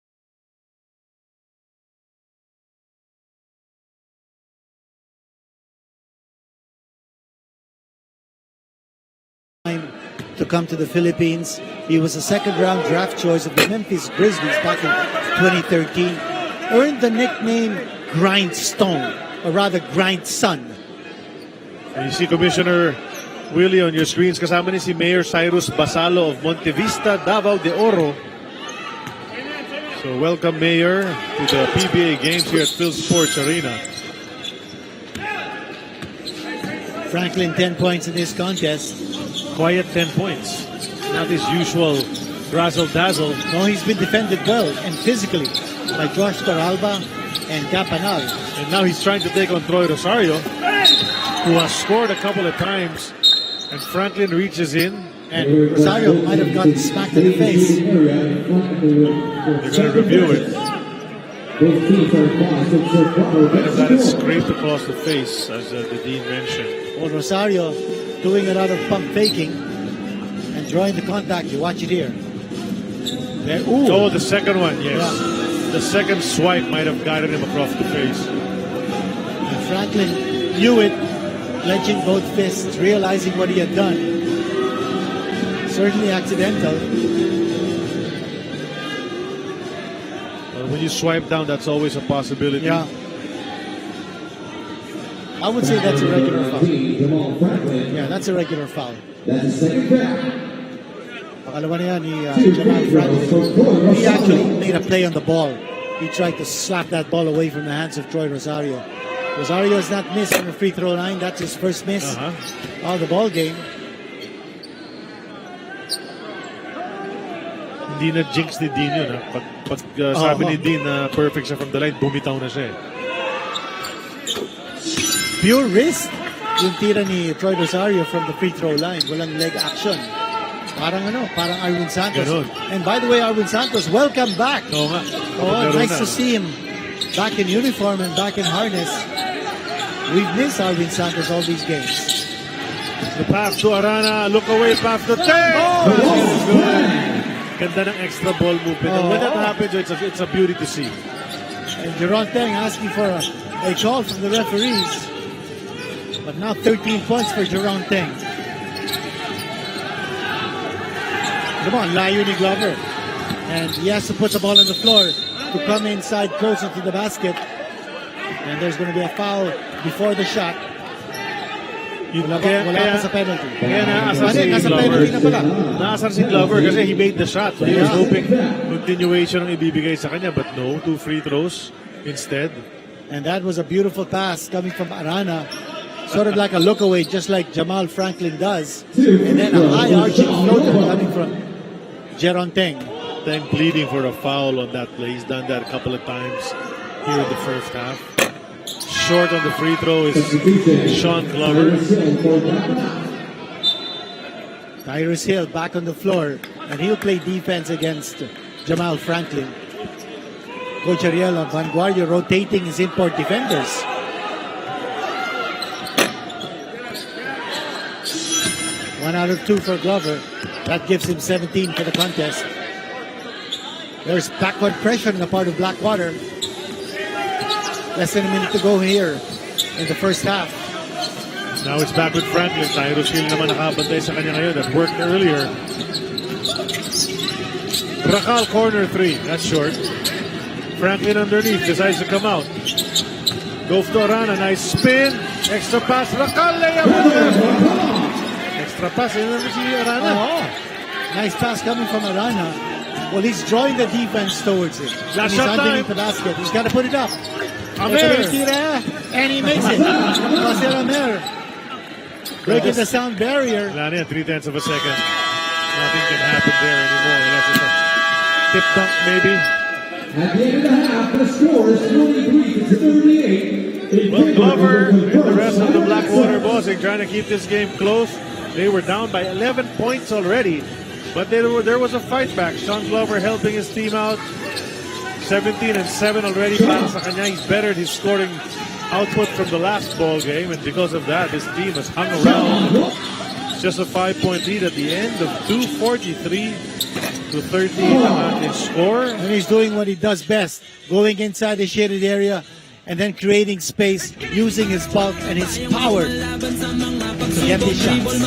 To come to the Philippines. He was a second-round draft choice of the Memphis Grizzlies back in 2013. Earned the nickname Grindstone, or rather Grindson. And you see Commissioner Willie on your screens. Kasama ni si Mayor Cyrus Basalo of Montevista, Davao de Oro. So welcome, Mayor, to the PBA games here at Phil Sports Arena. Franklin, 10 points in this contest. Quiet 10 points. Not his usual razzle-dazzle. No, he's been defended well and physically by Josh Toralba and Gapanal. And now he's trying to take on Troy Rosario, who has scored a couple of times. And Franklin reaches in. And Rosario might have gotten smacked in the face. They're going to review it. Might have got it scraped across the face, as the Dean mentioned. Well, Rosario doing a lot of pump faking and drawing the contact. You watch it here. There, Oh, the second one, yes. Yeah. The second swipe might have gotten him across the face. And Franklin knew it, clenching both fists, realizing what he had done. Certainly accidental. Well, when you swipe down, that's always a possibility. Yeah. I would say that's a regular foul. Yeah, that's a regular foul. That's the second foul. Pakalawa na yan ni Jamal Franklin. He actually made a play on the ball. He tried to slap that ball away from the hands of Troy Rosario. Rosario has not missed from the free throw line. That's his first miss of the ball game. Hindi na jinx ni Dean yun. Pag sabi ni Dean na perfect siya from the line, bumitaw na siya. Pure wrist yung tira ni Troy Rosario from the free throw line. Walang leg action. Parang Arwin Santos. Ganun. And by the way, Arwin Santos, welcome back. Oo nga. Oh, nice to see him back in uniform and back in harness. We've missed Alvin Santos all these games. The pass to Arana, look away pass to Teng. Good. Ganda ng extra ball movement. And when that happens, it's a beauty to see. And Jeron Teng asking for a call from the referees. But now 13 points for Jeron Teng. Come on, layo ni Glover. And he has to put the ball on the floor to come inside closer to the basket. And there's going to be a foul before the shot. Wala pa sa penalty. Kaya naasar si Nasa Glover. penalty na pala. Naasar si Glover kasi he made the shot. So he was hoping continuation ang ibibigay sa kanya. But no, 2 free throws instead. And that was a beautiful pass coming from Arana. Sort of like a look away, just like Jamal Franklin does. And then a high arching floater coming from Jeron Teng. Teng pleading for a foul on that play. He's done that a couple of times here in the first half. Short on the free throw is Sean Glover. Tyrus Hill back on the floor, and he'll play defense against Jamal Franklin. Coach Ariel of Vanguardia rotating his import defenders. One out of 2 for Glover. That gives him 17 for the contest. There's backward pressure on the part of Blackwater. Less than a minute to go here in the first half. Now it's back with Franklin. Tyrus Hill naman nakabantay sa kanya ngayon. That worked earlier. Rakal corner 3. That's short. Franklin underneath. Decides to come out. Goes to Arana. Nice spin. Extra pass. Rakal layup. Extra pass. Yun naman si Arana. Nice pass coming from Arana. Well, he's drawing the defense towards him. Last And he's shot time. underneath the basket. He's got to put it up. Amer. And he makes it. Jose Amer. Breaking the sound barrier. Wala na yan, 3/10 of a second. Nothing can happen there anymore. Unless it's a tip dunk maybe. At the end of the half, the score is 43-38. Well, Glover and the rest of the Blackwater Bossing trying to keep this game close. They were down by 11 points already, but there was a fight back. Sean Glover helping his team out. 17 and 7 already para sa kanya. He's bettered his scoring output from the last ball game, and because of that, his team has hung around. Just a 5-point lead at the end of 2:43-13 in score. And he's doing what he does best. Going inside the shaded area and then creating space using his bulk and his power to get these shots.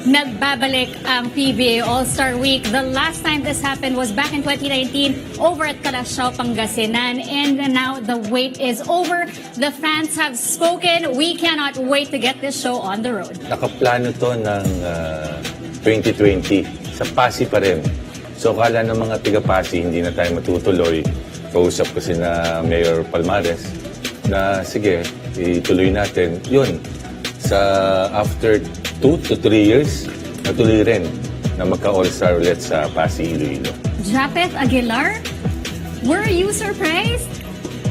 nagbabalik ang PBA All-Star Week. The last time this happened was back in 2019 over at Calasiao, Pangasinan. And now the wait is over. The fans have spoken. We cannot wait to get this show on the road. Nakaplano to ng 2020. Sa Pasig pa rin. So kala ng mga tiga-Pasig hindi na tayo matutuloy. Kausap ko si na Mayor Palmares na sige, ituloy natin. Yun, sa after 2 to 3 years, natuloy rin na magka-all-star ulit sa Pasig, Iloilo. Japeth Aguilar, were you surprised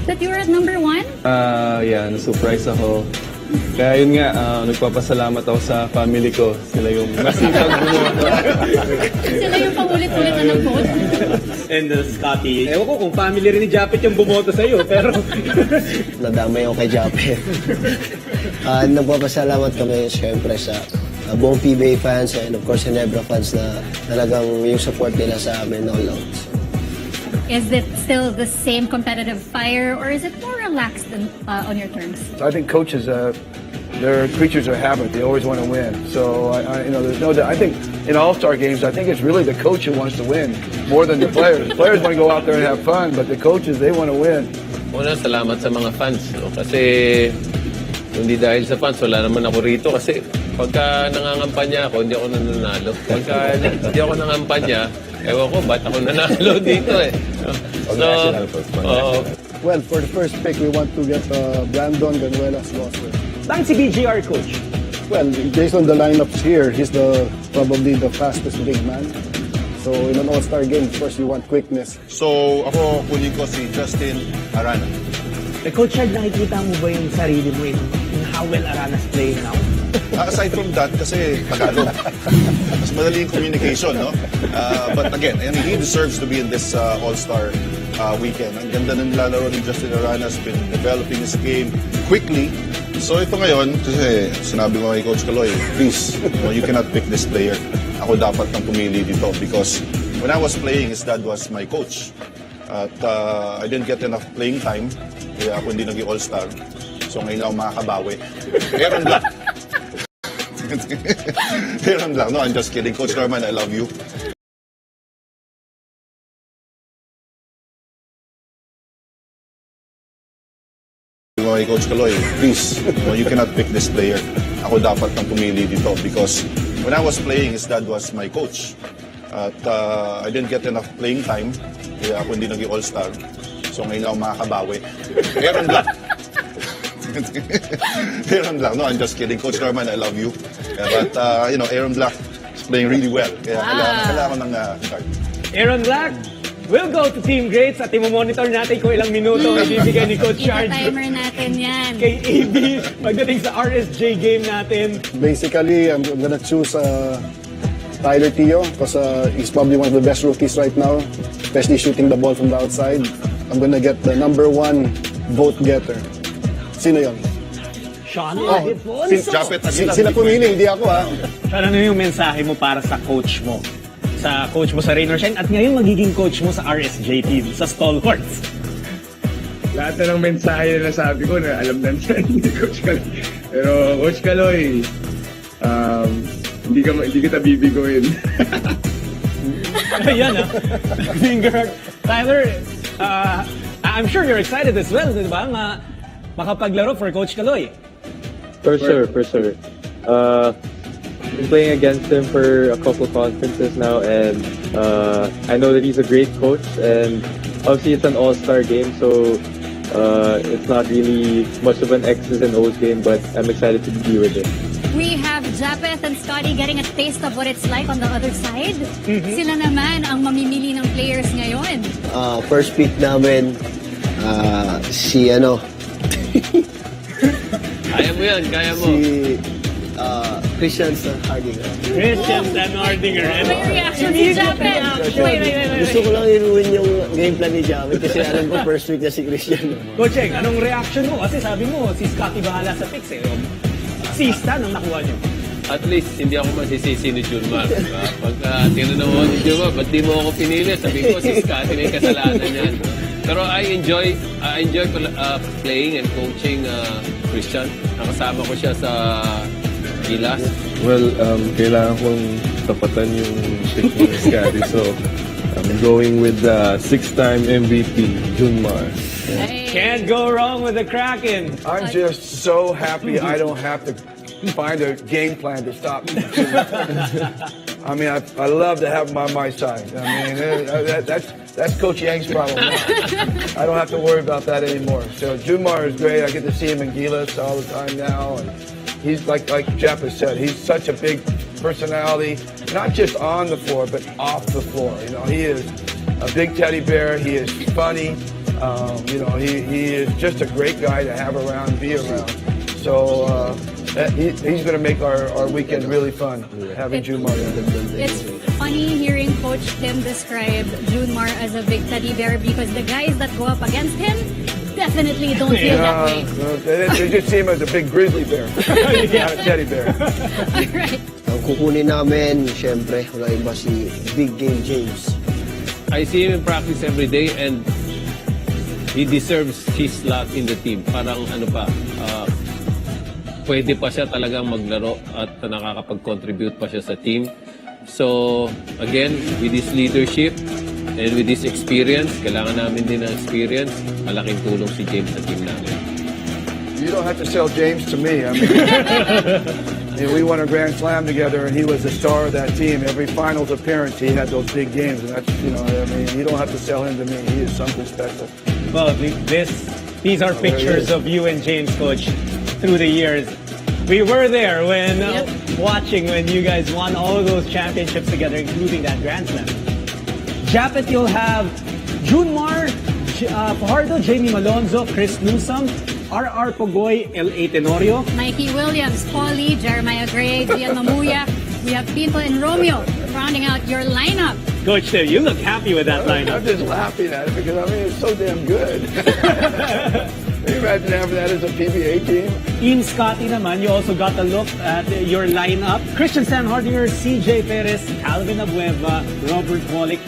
that you were at number 1? Yeah, na-surprise ako. Kaya yun nga, nagpapasalamat ako sa family ko. Sila yung masipag bumoto. Sila yung paulit-ulit na nag-vote. And Scotty, ewan ko kung family rin ni Japeth yung bumoto sa'yo, pero... Nadamay ako kay Japeth. Nagpapasalamat kami siyempre sa buong PBA fans and of course Ginebra fans na talagang yung support nila sa amin all out. Is it still the same competitive fire or is it more relaxed on your terms? I think coaches, they're creatures of habit. They always want to win. So, there's no doubt. I think in all-star games, I think it's really the coach who wants to win more than the players. Players want to go out there and have fun, but the coaches, they want to win. Una, salamat sa mga fans. No? Kasi hindi dahil sa fans, wala naman ako rito. Kasi pagka nangangampanya ako, hindi ako nananalo. Pagka hindi ako nangangampanya, ewan ko, ba't ako nanalo dito eh. Well, for the first pick, we want to get Brandon Ganuelas roster. Bakit si BGR, coach? Well, based on the lineups here, he's probably the fastest big man. So in an all-star game, of course, you want quickness. So ako, kunin ko si Justin Arana. Coach Ed, nakikita mo ba yung sarili mo in how well Arana's playing now? Aside from that, kasi Tagalog. Mas madali yung communication, no? But again, and he deserves to be in this all-star weekend. Ang ganda ng lalaro ni Justin Arana, has been developing his game quickly. So ito ngayon, kasi sinabi ko kay Coach Kaloy, please, you cannot pick this player. Ako dapat nang pumili dito because when I was playing, his dad was my coach. At I didn't get enough playing time, kaya ako hindi naging all-star. So ngayon lang makakabawi. Aaron Black. Aaron Black. No, I'm just kidding. Coach Norman, I love you. Kay Coach Kaloy, please, you cannot pick this player. Ako dapat nang pumili dito because when I was playing, his dad was my coach. At I didn't get enough playing time, kaya ako hindi naging all-star. So ngayon lang makakabawi. Aaron Black. Aaron Black. No, I'm just kidding. Coach Norman, I love you. But, Aaron Black is playing really well. Kaya kailangan ng card. Aaron Black, we'll go to Team Greats at imomonitor natin kung ilang minuto ang ibibigay ni Coach Charge. Ita-timer natin yan. Kay AB, pagdating sa RSJ game natin. Basically, I'm gonna choose Tyler Tio because he's probably one of the best rookies right now, especially shooting the ball from the outside. I'm gonna get the number 1 vote getter. Sino yun? Sean Sila pumili, hindi ako ha. Sean, ano yung mensahe mo para sa coach mo? Sa coach mo sa Rain or Shine at ngayon magiging coach mo sa RSJ team, sa Stalwarts. Lahat na ng mensahe na nasabi ko na alam na ni Coach Kaloy. Pero Coach Kaloy, hindi kita bibiguin. Ayan Finger. Tyler, I'm sure you're excited as well, di ba? Makapaglaro for Coach Kaloy. For sure. Been playing against him for a couple conferences now, and I know that he's a great coach. And obviously, it's an all-star game, so it's not really much of an X's and O's game. But I'm excited to be with him. We have Japeth and Scotty getting a taste of what it's like on the other side. Sila naman ang mamimili ng players ngayon. First pick namin, si Kaya mo yan, kaya mo. si Christian Hardinger. Christian Hardinger. May reaction si Japeth. Wait. Gusto ko lang i-ruin yung game plan ni Javid kasi alam ko first week na si Christian. Coach Eng, anong reaction mo? Kasi sabi mo, si Scotty bahala sa picks eh. Sista nang nakuha nyo. At least, hindi ako masisisi ni Junmar. Pagka tinanong mo ni Junmar, ba't di mo ako pinili? Sabi ko, si Scotty na yung kasalanan yan. Pero I enjoy playing and coaching Christian. Nakasama ko siya sa Gilas? Well, kailangan kong tapatan yung techniques, Scotty. So, I'm going with the 6-time MVP, Junmar. Can't go wrong with the Kraken. I'm just so happy I don't have to find a game plan to stop me. I mean, I love to have him on my side. I mean, that's Coach Yang's problem. I don't have to worry about that anymore. So Junmar is great. I get to see him in Gilas all the time now. And he's like Jeff has said, he's such a big personality, not just on the floor, but off the floor. You know, he is a big teddy bear. He is funny. You know, he is just a great guy to have around, be around. So he's going to make our weekend really fun, having Junmar. It's funny hearing Coach Tim describe Junmar as a big teddy bear because the guys that go up against him definitely don't feel that way. They just see him as a big grizzly bear, not a teddy bear. Alright. Ang kukunin namin, syempre, wala iba si Big Game James. I see him in practice every day and he deserves his slot in the team. Parang pwede pa siya talagang maglaro at nakakapag-contribute pa siya sa team. So, again, with his leadership and with his experience, kailangan namin din ng experience, malaking tulong si James sa team namin. You don't have to sell James to me. I mean, we won a Grand Slam together, and he was the star of that team. Every finals appearance, he had those big games, and that's, you know, I mean, you don't have to sell him to me. He is something special. Well, these are pictures of you and James, Coach, through the years. We were there when watching when you guys won all of those championships together, including that Grand Slam. Japet, you'll have Junmar, Fajardo, Jamie Malonzo, Chris Newsom, R.R. Pogoy, L.A. Tenorio, Mikey Williams, Paulie, Jeremiah Gray, Gian Mamuya. We have Pinto and Romeo rounding out your lineup. Coach Tim, you look happy with that lineup. I'm just laughing at it because, I mean, it's so damn good. Can you imagine having that as a PBA team? In Scotty naman, you also got a look at your lineup. Christian Sanhardinger, CJ Perez, Calvin Abueva, Robert Wolick.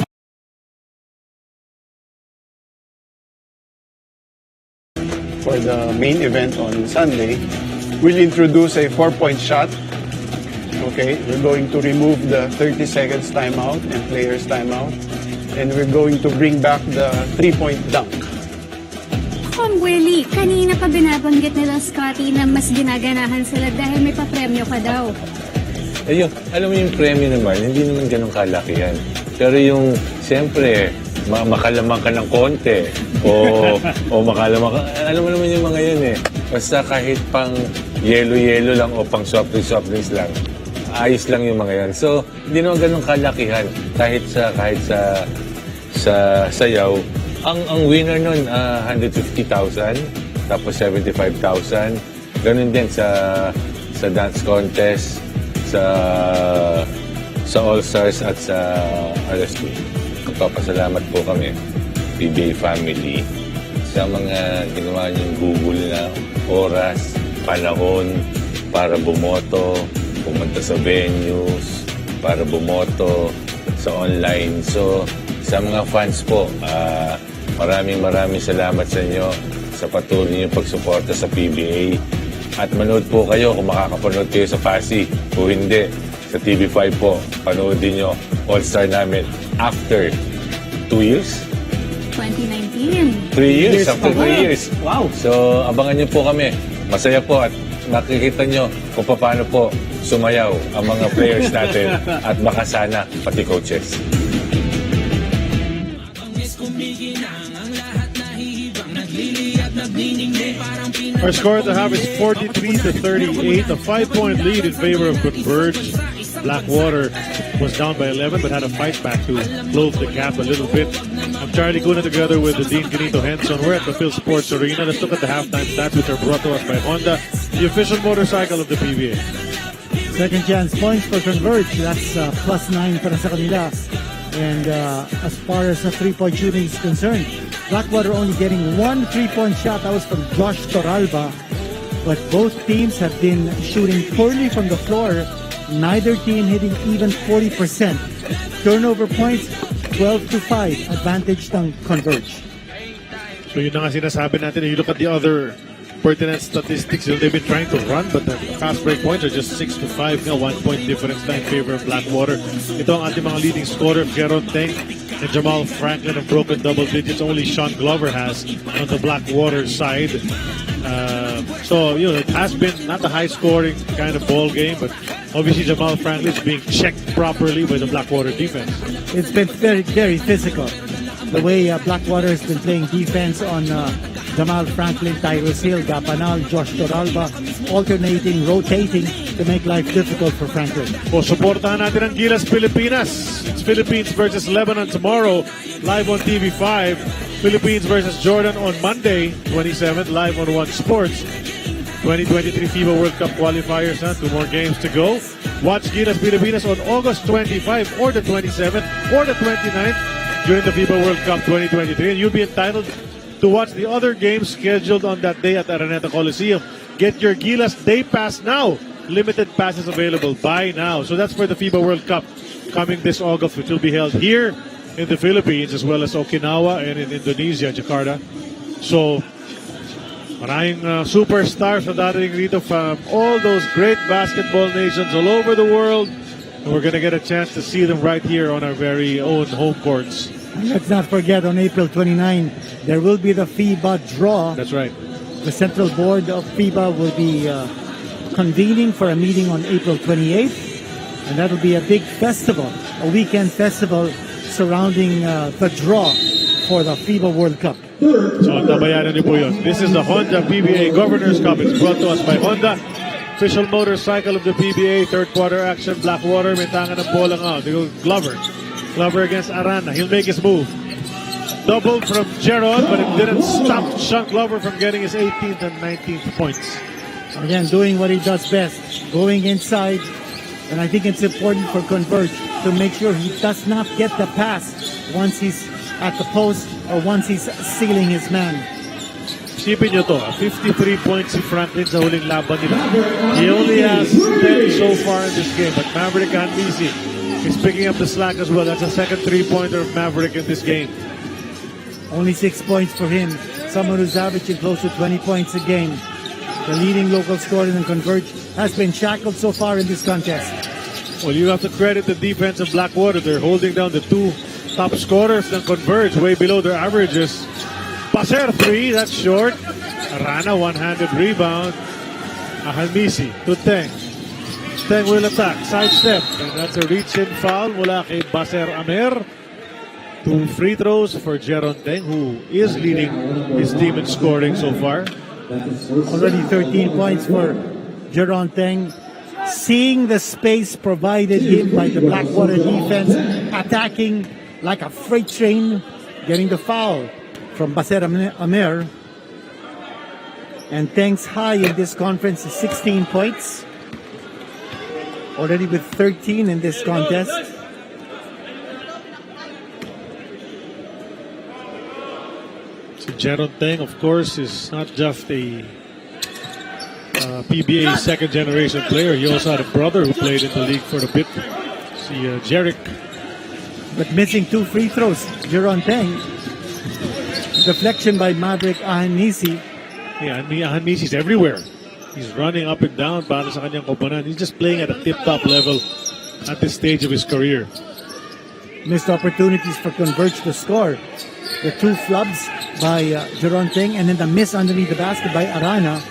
For the main event on Sunday, we'll introduce a 4-point shot. Okay, we're going to remove the 30 seconds timeout and players timeout. And we're going to bring back the 3-point dunk. Willie, kanina pa binabanggit nila Scotty na mas ginaganahan sila dahil may papremyo ka daw. Ayun, alam mo yung premyo naman, hindi naman ganun kalaki yan. Pero yung, siyempre, makalamang ka ng konti o makalamang ka, alam mo naman yung mga yun eh. Basta kahit pang yelo-yelo lang o pang soft drinks lang, ayos lang yung mga yan. So, hindi naman ganun kalakihan kahit sa sayaw. Ang winner nun, 150,000, tapos 75,000. Ganun din sa dance contest, sa All-Stars at sa RS2. Magpapasalamat po kami, PBA family, sa mga ginawa niyong Google na oras, panahon, para bumoto, pumunta sa venues, para bumoto sa online. So, sa mga fans po, maraming salamat sa inyo sa patuloy niyong pagsuporta sa PBA. At manood po kayo kung makakapanood kayo sa Pasig o hindi. Sa TV5 po, panoodin nyo All-Star namin after 2 years? 2019. 3 years, after 3 years. Wow! So, abangan nyo po kami. Masaya po at makikita nyo kung paano po sumayaw ang mga players natin at baka sana pati coaches. Our score at the half is 43-38, a 5-point lead in favor of Converge. Blackwater was down by 11 but had a fight back to close the gap a little bit. I'm Charlie Cuna together with the Dean Ganito Henson. We're at the Phil Sports Arena. Let's look at the halftime stats which are brought to us by Honda, the official motorcycle of the PBA. Second chance points for Converge. That's +9 para sa kanila. And as far as the 3-point shooting is concerned, Blackwater only getting 1 3-point shot. That was from Josh Toralba. But both teams have been shooting poorly from the floor. Neither team hitting even 40%. Turnover points, 12-5. Advantage ng Converge. So yun na nga sinasabi natin. You look at the other pertinent statistics. They've been trying to run, but the fast break points are just 6-5. 1 point difference na in favor of Blackwater. Ito ang ating mga leading scorer, Jeron Teng and Jamal Franklin have broken double digits. Only Sean Glover has on the Blackwater side. So, it has been not a high-scoring kind of ball game, but obviously Jamal Franklin is being checked properly by the Blackwater defense. It's been very, very physical. The way Blackwater has been playing defense on Jamal Franklin, Tyrus Hill, Gapanal, Josh Toralba, alternating, rotating to make life difficult for Franklin. O, supportahan natin ang Gilas Pilipinas. It's Philippines versus Lebanon tomorrow, live on TV5. Philippines versus Jordan on Monday, 27th, live on One Sports. 2023 FIBA World Cup qualifiers, 2 more games to go. Watch Gilas Pilipinas on August 25 or the 27th or the 29th during the FIBA World Cup 2023. And you'll be entitled to watch the other games scheduled on that day at Araneta Coliseum. Get your Gilas Day Pass now. Limited passes available. Buy now. So that's for the FIBA World Cup coming this August, which will be held here in the Philippines as well as Okinawa and in Indonesia, Jakarta. So, maraming superstars na darating rito from all those great basketball nations all over the world. And we're going to get a chance to see them right here on our very own home courts. Let's not forget, on April 29, there will be the FIBA draw. That's right. The Central Board of FIBA will be convening for a meeting on April 28th. And that will be a big festival, a weekend festival surrounding the draw for the FIBA World Cup. So, tabayanan niyo po yun. This is the Honda PBA Governors Cup. It's brought to us by Honda. Official motorcycle of the PBA. Third quarter action. Blackwater. May tangan ng bola nga. They go Glover. Glover against Arana. He'll make his move. Double from Jeron, but it didn't stop Sean Glover from getting his 18th and 19th points. Again, doing what he does best. Going inside. And I think it's important for Converge to make sure he does not get the pass once he's at the post or once he's sealing his man. Isipin nyo to, 53 points si Franklin sa huling laban nila. He only has 10 so far in this game, but Maverick Hanmisi is picking up the slack as well. That's a second three-pointer of Maverick in this game. Only 6 points for him. Someone who's averaging close to 20 points a game. The leading local scorer in Converge has been shackled so far in this contest. Well, you have to credit the defense of Blackwater. They're holding down the 2 top scorers ng Converge way below their averages. Paser 3, that's short. Arana, one-handed rebound. Hanmisi to Teng. Teng will attack, sidestep. And that's a reach-in foul mula kay Baser Amer. 2 free throws for Jeron Teng, who is leading his team in scoring so far. Already 13 points for Jeron Teng. Seeing the space provided him by the Blackwater defense, attacking like a freight train, getting the foul from Baser Amer. And Teng's high in this conference is 16 points. Already with 13 in this contest. So Jeron Teng, of course, is not just a PBA second-generation player. He also had a brother who played in the league for a bit. See, Jerick. But missing 2 free throws, Jeron Teng. Deflection by Maverick Hanmisi. Yeah, Hanmisi's everywhere. He's running up and down para sa kanyang koponan. He's just playing at a tip-top level at this stage of his career. Missed opportunities for Converge to score. The 2 flubs by Jeron Teng, and then the miss underneath the basket by Arana.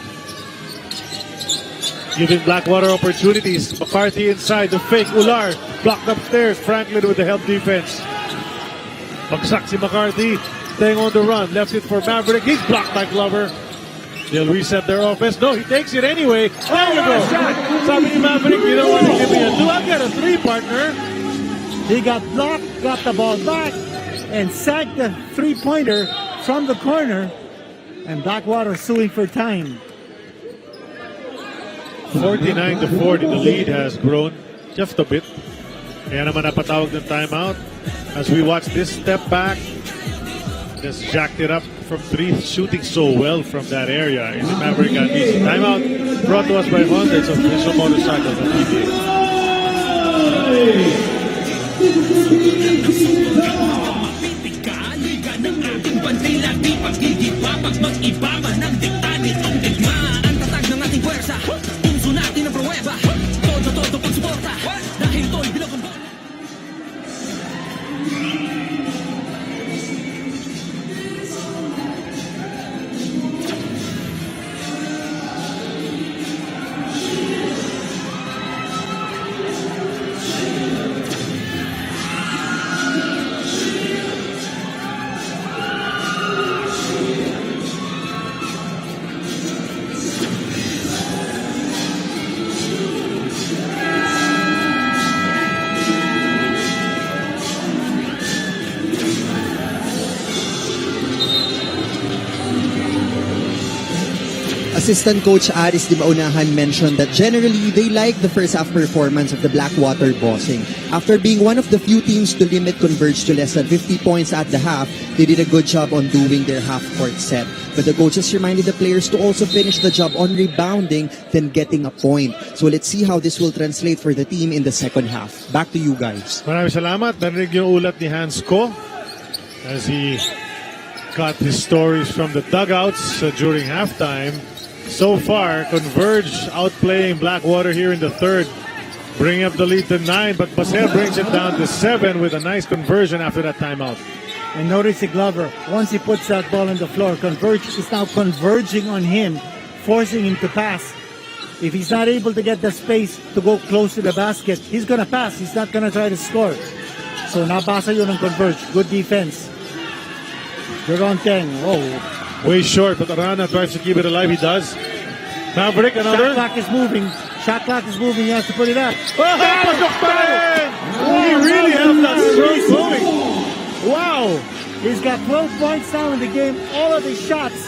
Giving Blackwater opportunities. McCarthy inside, the fake. Ular blocked upstairs. Franklin with the help defense. Bagsak si McCarthy. Teng on the run. Left it for Maverick. He's blocked by Glover. They'll reset their offense. No, he takes it anyway. There you go. Sabi ni Maverick, you don't want to give me a 2. I'll get a 3, partner. He got blocked, got the ball back, and sacked the 3-pointer from the corner. And Blackwater suing for time. 49-40. The lead has grown just a bit. Kaya naman napatawag ng timeout. As we watch this step back, just jacked it up from 3, shooting so well from that area. In the Maverick Hanmisi. Timeout brought to us by Honda. It's official motorcycle of PBA. Liga ng ating banday, lagi pag-igiba, pag mag-iba man ang dikta nitong assistant coach Aris Di Maunahan mentioned that generally they like the first half performance of the Blackwater Bossing. After being one of the few teams to limit Converge to less than 50 points at the half, they did a good job on doing their half-court set. But the coaches reminded the players to also finish the job on rebounding than getting a point. So let's see how this will translate for the team in the second half. Back to you guys. Maraming salamat. Narinig yung ulat ni Hans Ko as he got his stories from the dugouts during halftime. So far, Converge outplaying Blackwater here in the third, bringing up the lead to 9, but Baser brings it down to 7 with a nice conversion after that timeout. And notice the Glover, once he puts that ball on the floor, Converge is now converging on him, forcing him to pass. If he's not able to get the space to go close to the basket, he's gonna pass. He's not gonna try to score. So nabasa yun ng Converge. Good defense. Jeron Teng. Oh. Way short, but Arana tries to keep it alive. He does. Maverick, another. Shot clock is moving. Shot clock is moving. He has to put it up. He really has that stroke going. Wow. He's got 12 points now in the game. All of his shots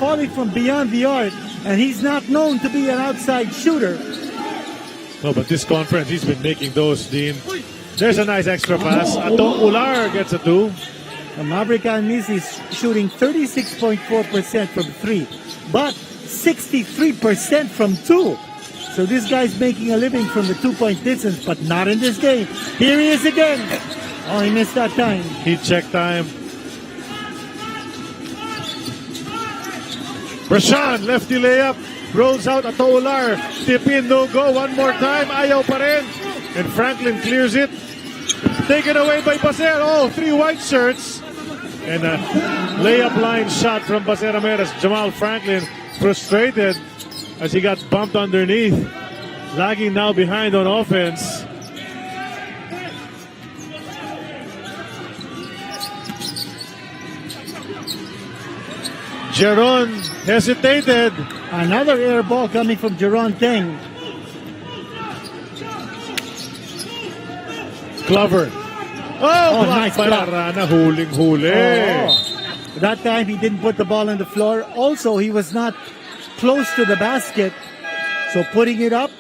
falling from beyond the arc. And he's not known to be an outside shooter. No, but this conference, he's been making those, Dean. There's a nice extra pass. Atong Ular gets a 2. Maverick Almis is shooting 36.4% from 3, but 63% from 2. So this guy's making a living from the 2-point distance, but not in this game. Here he is again. Oh, he missed that time. Heat check time. Rashawn, lefty layup, rolls out Atong Ular. Tip in, no go. One more time. Ayaw pa rin. And Franklin clears it. Taken away by Baser. Oh, 3 white shirts. And a layup line shot from Baser Ramirez. Jamal Franklin frustrated as he got bumped underneath. Lagging now behind on offense. Jeron hesitated. Another air ball coming from Jeron Teng. Glover. Oh, nice block. Arana, huling-huli. Oh. That time he didn't put the ball on the floor. Also, he was not close to the basket. So putting it up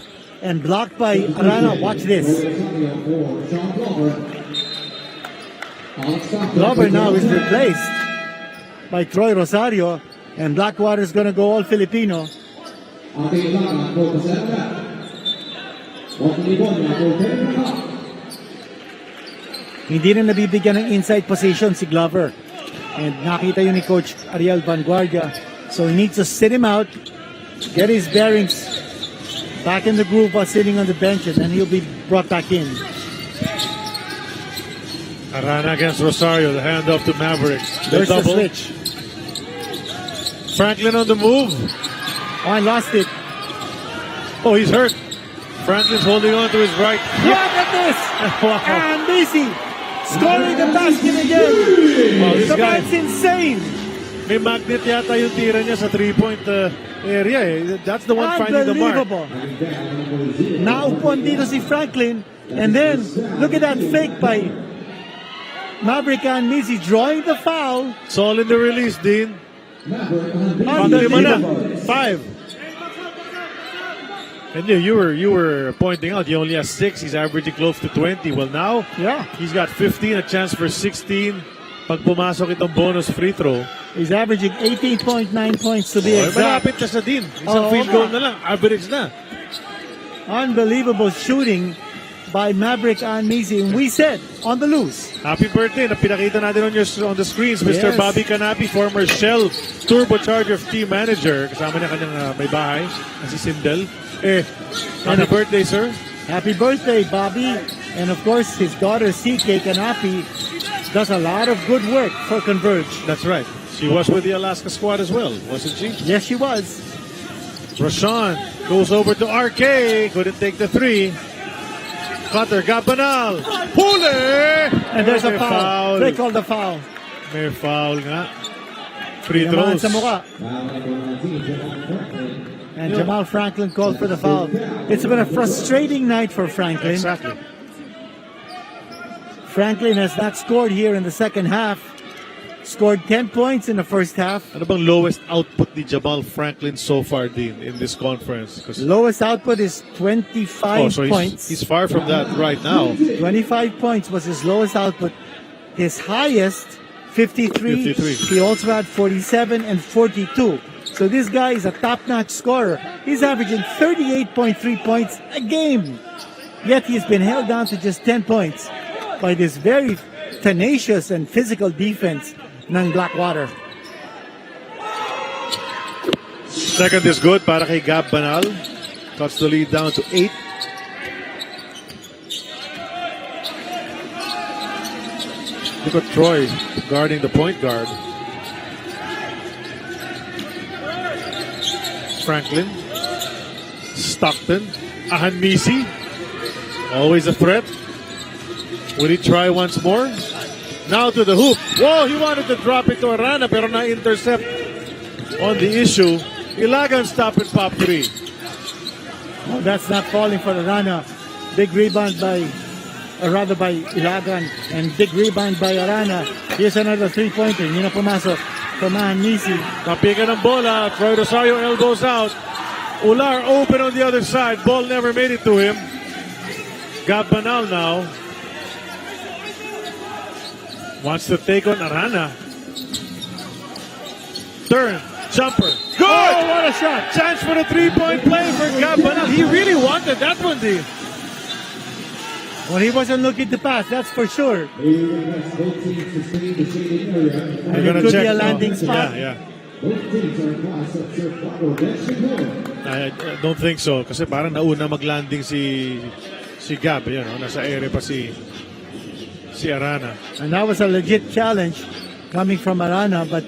and blocked by Arana. Watch this. Glover now is replaced by Troy Rosario. And Blackwater is going to go all Filipino. Hindi na nabibigyan ng inside position si Glover. And nakita yun ni Coach Ariel Vanguardia. So he needs to sit him out, get his bearings back in the groove while sitting on the bench, and then he'll be brought back in. Arana against Rosario, the handoff to Maverick. There's the switch. Franklin on the move. Oh, I lost it. Oh, he's hurt. Franklin's holding on to his right. Look at this! And Macy scoring the basket again. Oh, this the guy, man's insane. May magnet yata yung tira niya sa 3-point area. That's the one finding the mark. Unbelievable. Naupuan dito si Franklin. And then, look at that fake by Maverick and Mizzy drawing the foul. It's all in the release, Dean. Unbelievable. 5. And you were pointing out he only has 6. He's averaging close to 20. Well, now he's got 15, a chance for 16. Pag pumasok itong bonus free throw. He's averaging 18.9 points to be exact. Malapit na sa Dean. Isang field goal na lang. Average na. Unbelievable shooting by Maverick and Mizzy. And we said, on the loose. Happy birthday. Napinakita natin on the screens. Mr. Yes. Bobby Canapi, former Shell Turbocharger team manager. Kasama niya kanyang may bahay. Si Sindel. Happy birthday, sir. Happy birthday, Bobby. And of course, his daughter, CK Canapi, does a lot of good work for Converge. That's right. She was with the Alaska squad as well, wasn't she? Yes, she was. Rashawn goes over to RK. Couldn't take the 3. Cutter, Gabanal. Huli! And there's a foul. They called the foul. May foul nga. Free throws. Sa mukha. And Jamal Franklin called for the foul. It's been a frustrating night for Franklin. Exactly. Franklin has not scored here in the second half. scored 10 points in the first half. Ano bang lowest output ni Jamal Franklin so far, Dean, in this conference? Lowest output is 25 so points. He's far from that right now. 25 points was his lowest output. His highest, 53. He also had 47 and 42. So this guy is a top-notch scorer. He's averaging 38.3 points a game. Yet he's been held down to just 10 points by this very tenacious and physical defense ng Blackwater. Second is good para kay Gab Banal. Cuts the lead down to 8. Look at Troy guarding the point guard. Franklin. Stockton. Ahanmisi. Always a threat. Will he try once more? Now to the hoop. Whoa, he wanted to drop it to Arana pero na-intercept on the issue. Ilagan stop and pop 3. Oh, that's not falling for Arana. Big rebound by Ilagan and big rebound by Arana. Here's another three-pointer. Hindi na pumasok. Tomahan Nisi. Kapikan ng bola. Troy Rosario elbows out. Ular open on the other side. Ball never made it to him. Gab Banal now. Wants to take on Arana. Turn. Jumper. Good! Oh, what a shot. Chance for the three-point play for Gab Banal. He really wanted that one, Dean. Well, he wasn't looking to pass, that's for sure. They're It could be a landing spot. Yeah. I don't think so. Kasi parang nauna maglanding si Gab. Yan, nasa area pa si Arana. And that was a legit challenge coming from Arana, but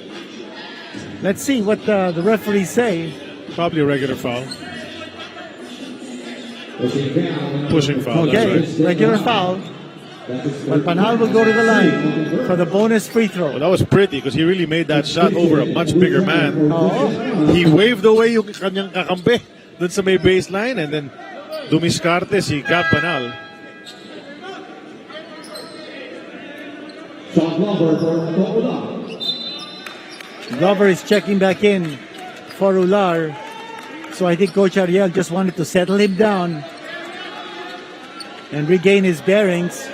let's see what the referees say. Probably a regular foul. Pushing foul. Okay, that's right. regular foul. But Panal will go to the line for the bonus free throw. Well, that was pretty because he really made that shot over a much bigger man. Oh. He waved away yung kanyang kakampi dun sa may baseline and then dumiskarte si Gab Banal. Glover is checking back in for Ular. So I think Coach Ariel just wanted to settle him down and regain his bearings.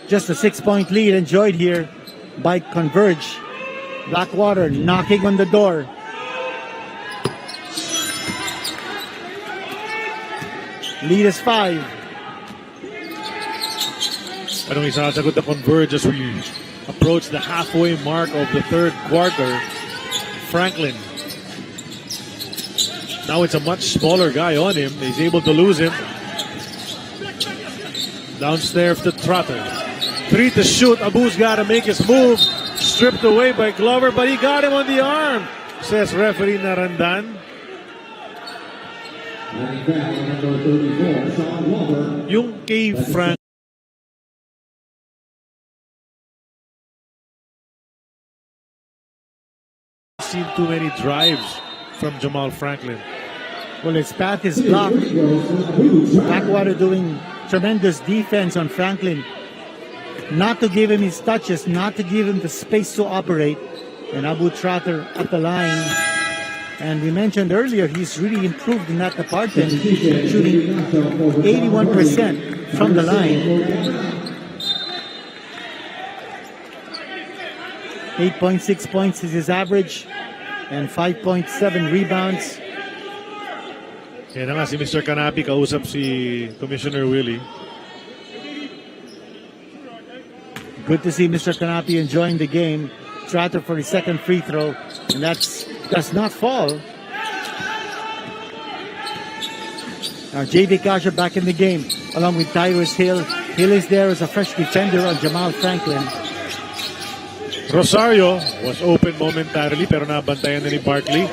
Just a 6-point lead enjoyed here by Converge. Blackwater knocking on the door. Lead is 5. Anong isasagot na Converge as we approach the halfway mark of the third quarter? Franklin. Now it's a much smaller guy on him. He's able to lose him. Downstairs to Trotter. 3 to shoot. Abu's got to make his move. Stripped away by Glover, but he got him on the arm, says referee Narandan. Yung kay Frank. Seen too many drives from Jamal Franklin. Well, his path is blocked. Blackwater doing tremendous defense on Franklin. Not to give him his touches, not to give him the space to operate. And Abu Trotter at the line. And we mentioned earlier, he's really improved in that department, shooting 81% from the line. 8.6 points is his average and 5.7 rebounds. Kaya na nga si Mr. Canapi kausap si Commissioner Willie. Good to see Mr. Canapi enjoying the game. Trotter for his second free throw, and does not fall. Now J.D. Kasha back in the game, along with Tyrus Hill. Hill is there as a fresh defender on Jamal Franklin. Rosario was open momentarily pero nabantayan na ni Barkley.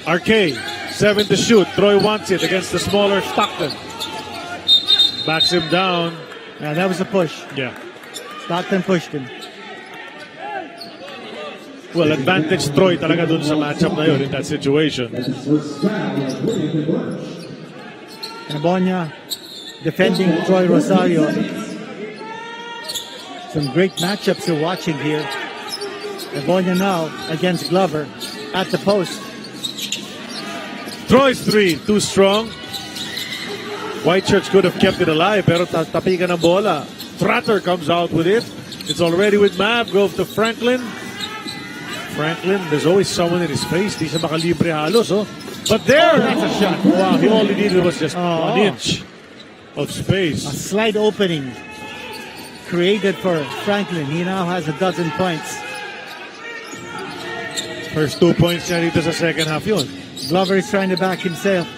RK, 7 to shoot. Troy wants it against the smaller Stockton. Backs him down. Yeah, that was a push. Yeah. Stockton pushed him. Well, advantage Troy talaga dun sa matchup na yun in that situation. Nabonya defending Troy Rosario. Some great matchups you're watching here. Ebonia now against Glover at the post. Troy's three, too strong. Whitechurch could have kept it alive, pero tapikan ng bola. Frater comes out with it. It's already with Mav. Go to Franklin. Franklin, there's always someone in his face. Di siya makalibre halos, oh. But there, that's a shot. Wow, he all he needed was just 1 inch of space. A slight opening created for Franklin. He now has 12 points. First 2 points niya dito sa second half yun. Glover is trying to back himself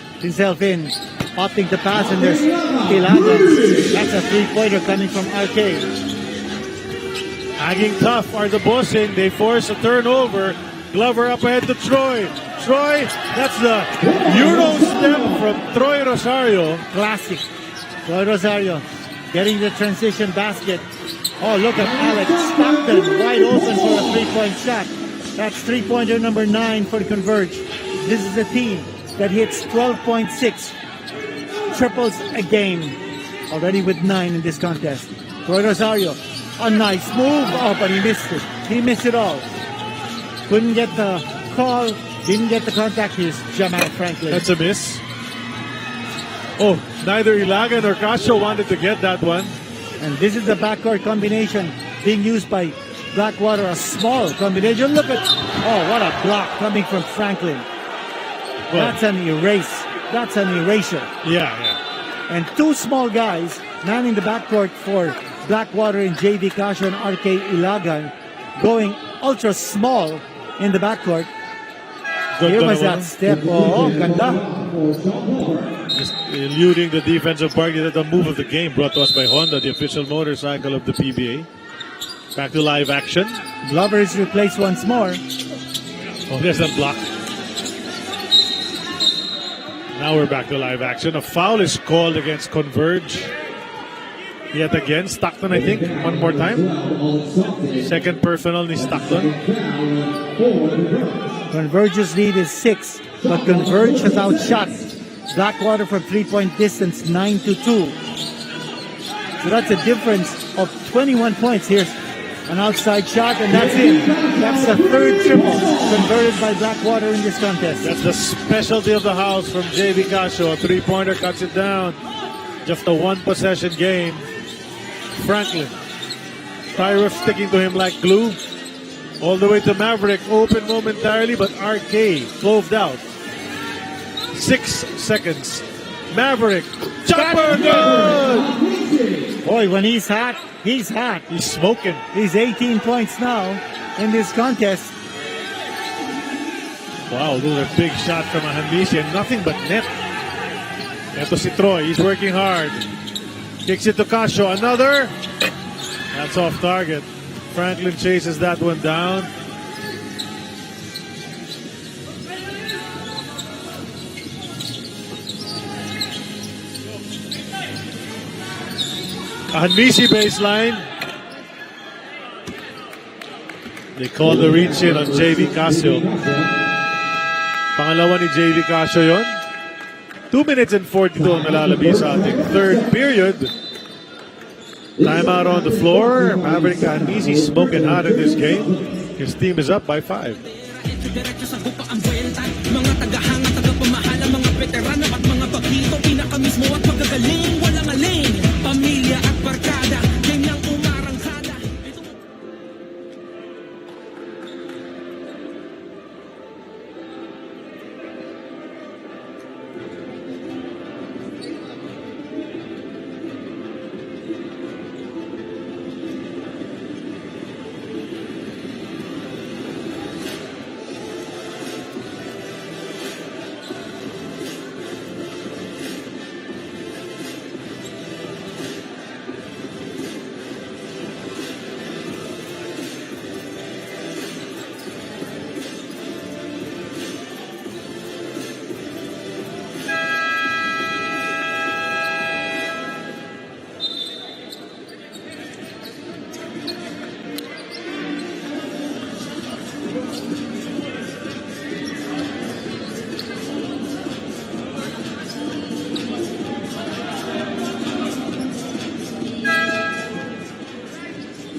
in, opting to pass, and there's Ilagan. That's a three-pointer coming from RK. Hanging tough are the Bossing. They force a turnover. Glover up ahead to Troy. Troy, that's the Euro step from Troy Rosario. Classic. Troy Rosario getting the transition basket. Oh, look at Alex Stockton wide open for a three-point shot. That's three-pointer number 9 for Converge. This is a team that hits 12.6 triples a game. Already with 9 in this contest. Troy Rosario, a nice move. Oh, but he missed it. He missed it all. Couldn't get the call. Didn't get the contact. Here's Jamal Franklin. That's a miss. Oh, neither Ilagan nor Casio wanted to get that one. And this is the backcourt combination being used by Blackwater, a small combination. Look at, oh, what a block coming from Franklin. Well, that's an erase. That's an erasure. Yeah. And two small guys manning the backcourt for Blackwater and JV Casio and RK Ilagan, going ultra small in the backcourt. Here was that step. Oh, ganda. Just eluding the defensive bargain. The move of the game brought to us by Honda, the official motorcycle of the PBA. Back to live action. Glover is replaced once more. Oh, there's that block. Now we're back to live action. A foul is called against Converge. Yet again, Stockton, I think, one more time. Second personal ni Stockton. Converge's lead is 6, but Converge has outshot Blackwater from three-point distance 9-2. So that's a difference of 21 points. Here's an outside shot, and that's it. That's the third triple converted by Blackwater in this contest. That's the specialty of the house from JV Casio. A three-pointer cuts it down. Just a one-possession game. Franklin. Tyra sticking to him like glue. All the way to Maverick. Open momentarily, but RK cloved out. 6 seconds. Maverick. Jumper good! Boy, when he's hot, he's hot. He's smoking. He's 18 points now in this contest. Wow, this is a big shot from Ahanbisi and nothing but net. Ito si Troy. He's working hard. Kicks it to Casio. Another. That's off target. Franklin chases that one down. Ahanbisi baseline. They call the reach in on JV Casio. Pangalawa ni JV Casio yon. 2 minutes and 42 ang nalalabi sa ating third period. Timeout on the floor. Maverick Ahanbisi smoking hot in this game. His team is up by 5. Mga tagahanga, tagapamahala, mga veterano at mga bagito, pinakamismo at magagaling, walang aling, pamilya at barkada, ganyang umarangkada.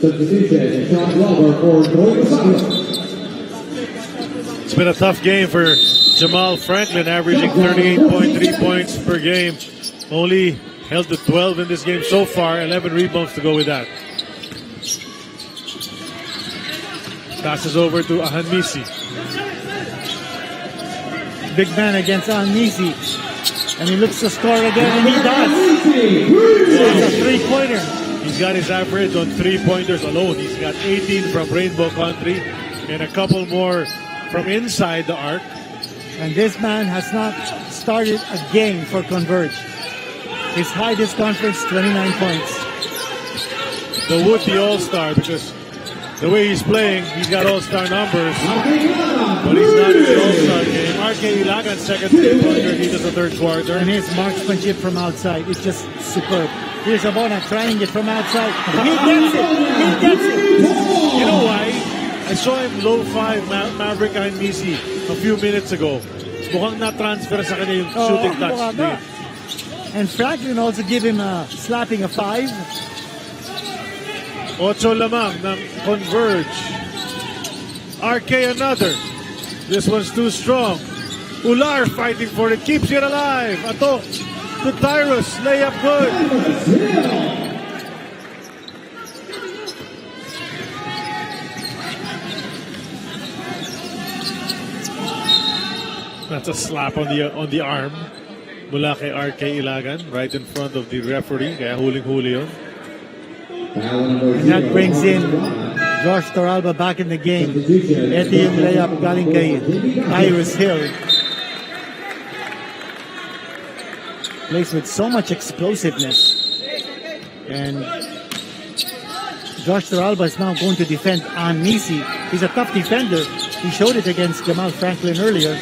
Substitution, Sean Glover for Troy Pasano. It's been a tough game for Jamal Franklin, averaging 38.3 points per game. Only held to 12 in this game so far, 11 rebounds to go with that. Passes over to Ahanmisi. Big man against Anisi. And he looks to score again, and he does. It's a three-pointer. He's got his average on three-pointers alone. He's got 18 from Rainbow Country and a couple more from inside the arc. And this man has not started a game for Converge. His high this conference, 29 points. The would-be all-star, because the way he's playing, he's got all-star numbers, but he's not in the all-star game. RK Ilagan, second three-pointer, he does the third quarter. And his marksmanship from outside is just superb. Here's Abona trying it from outside. He gets it! He gets it! You know why? I saw him low five Maverick Ahanmisi a few minutes ago. Mukhang na-transfer sa kanya yung shooting touch. And Franklin also give him a slapping a 5. 8 lamang ng Converge. RK another. This one's too strong. Ular fighting for it, keeps it alive. Ato to Tyrus, layup good. That's a slap on the arm mula kay RK Ilagan, right in front of the referee. Kaya huling-huli yun. And that brings in Josh Toralba back in the game. Ito yung layup galing kay Iris Hill. Plays with so much explosiveness. And Josh Toralba is now going to defend Anisi. He's a tough defender. He showed it against Jamal Franklin earlier.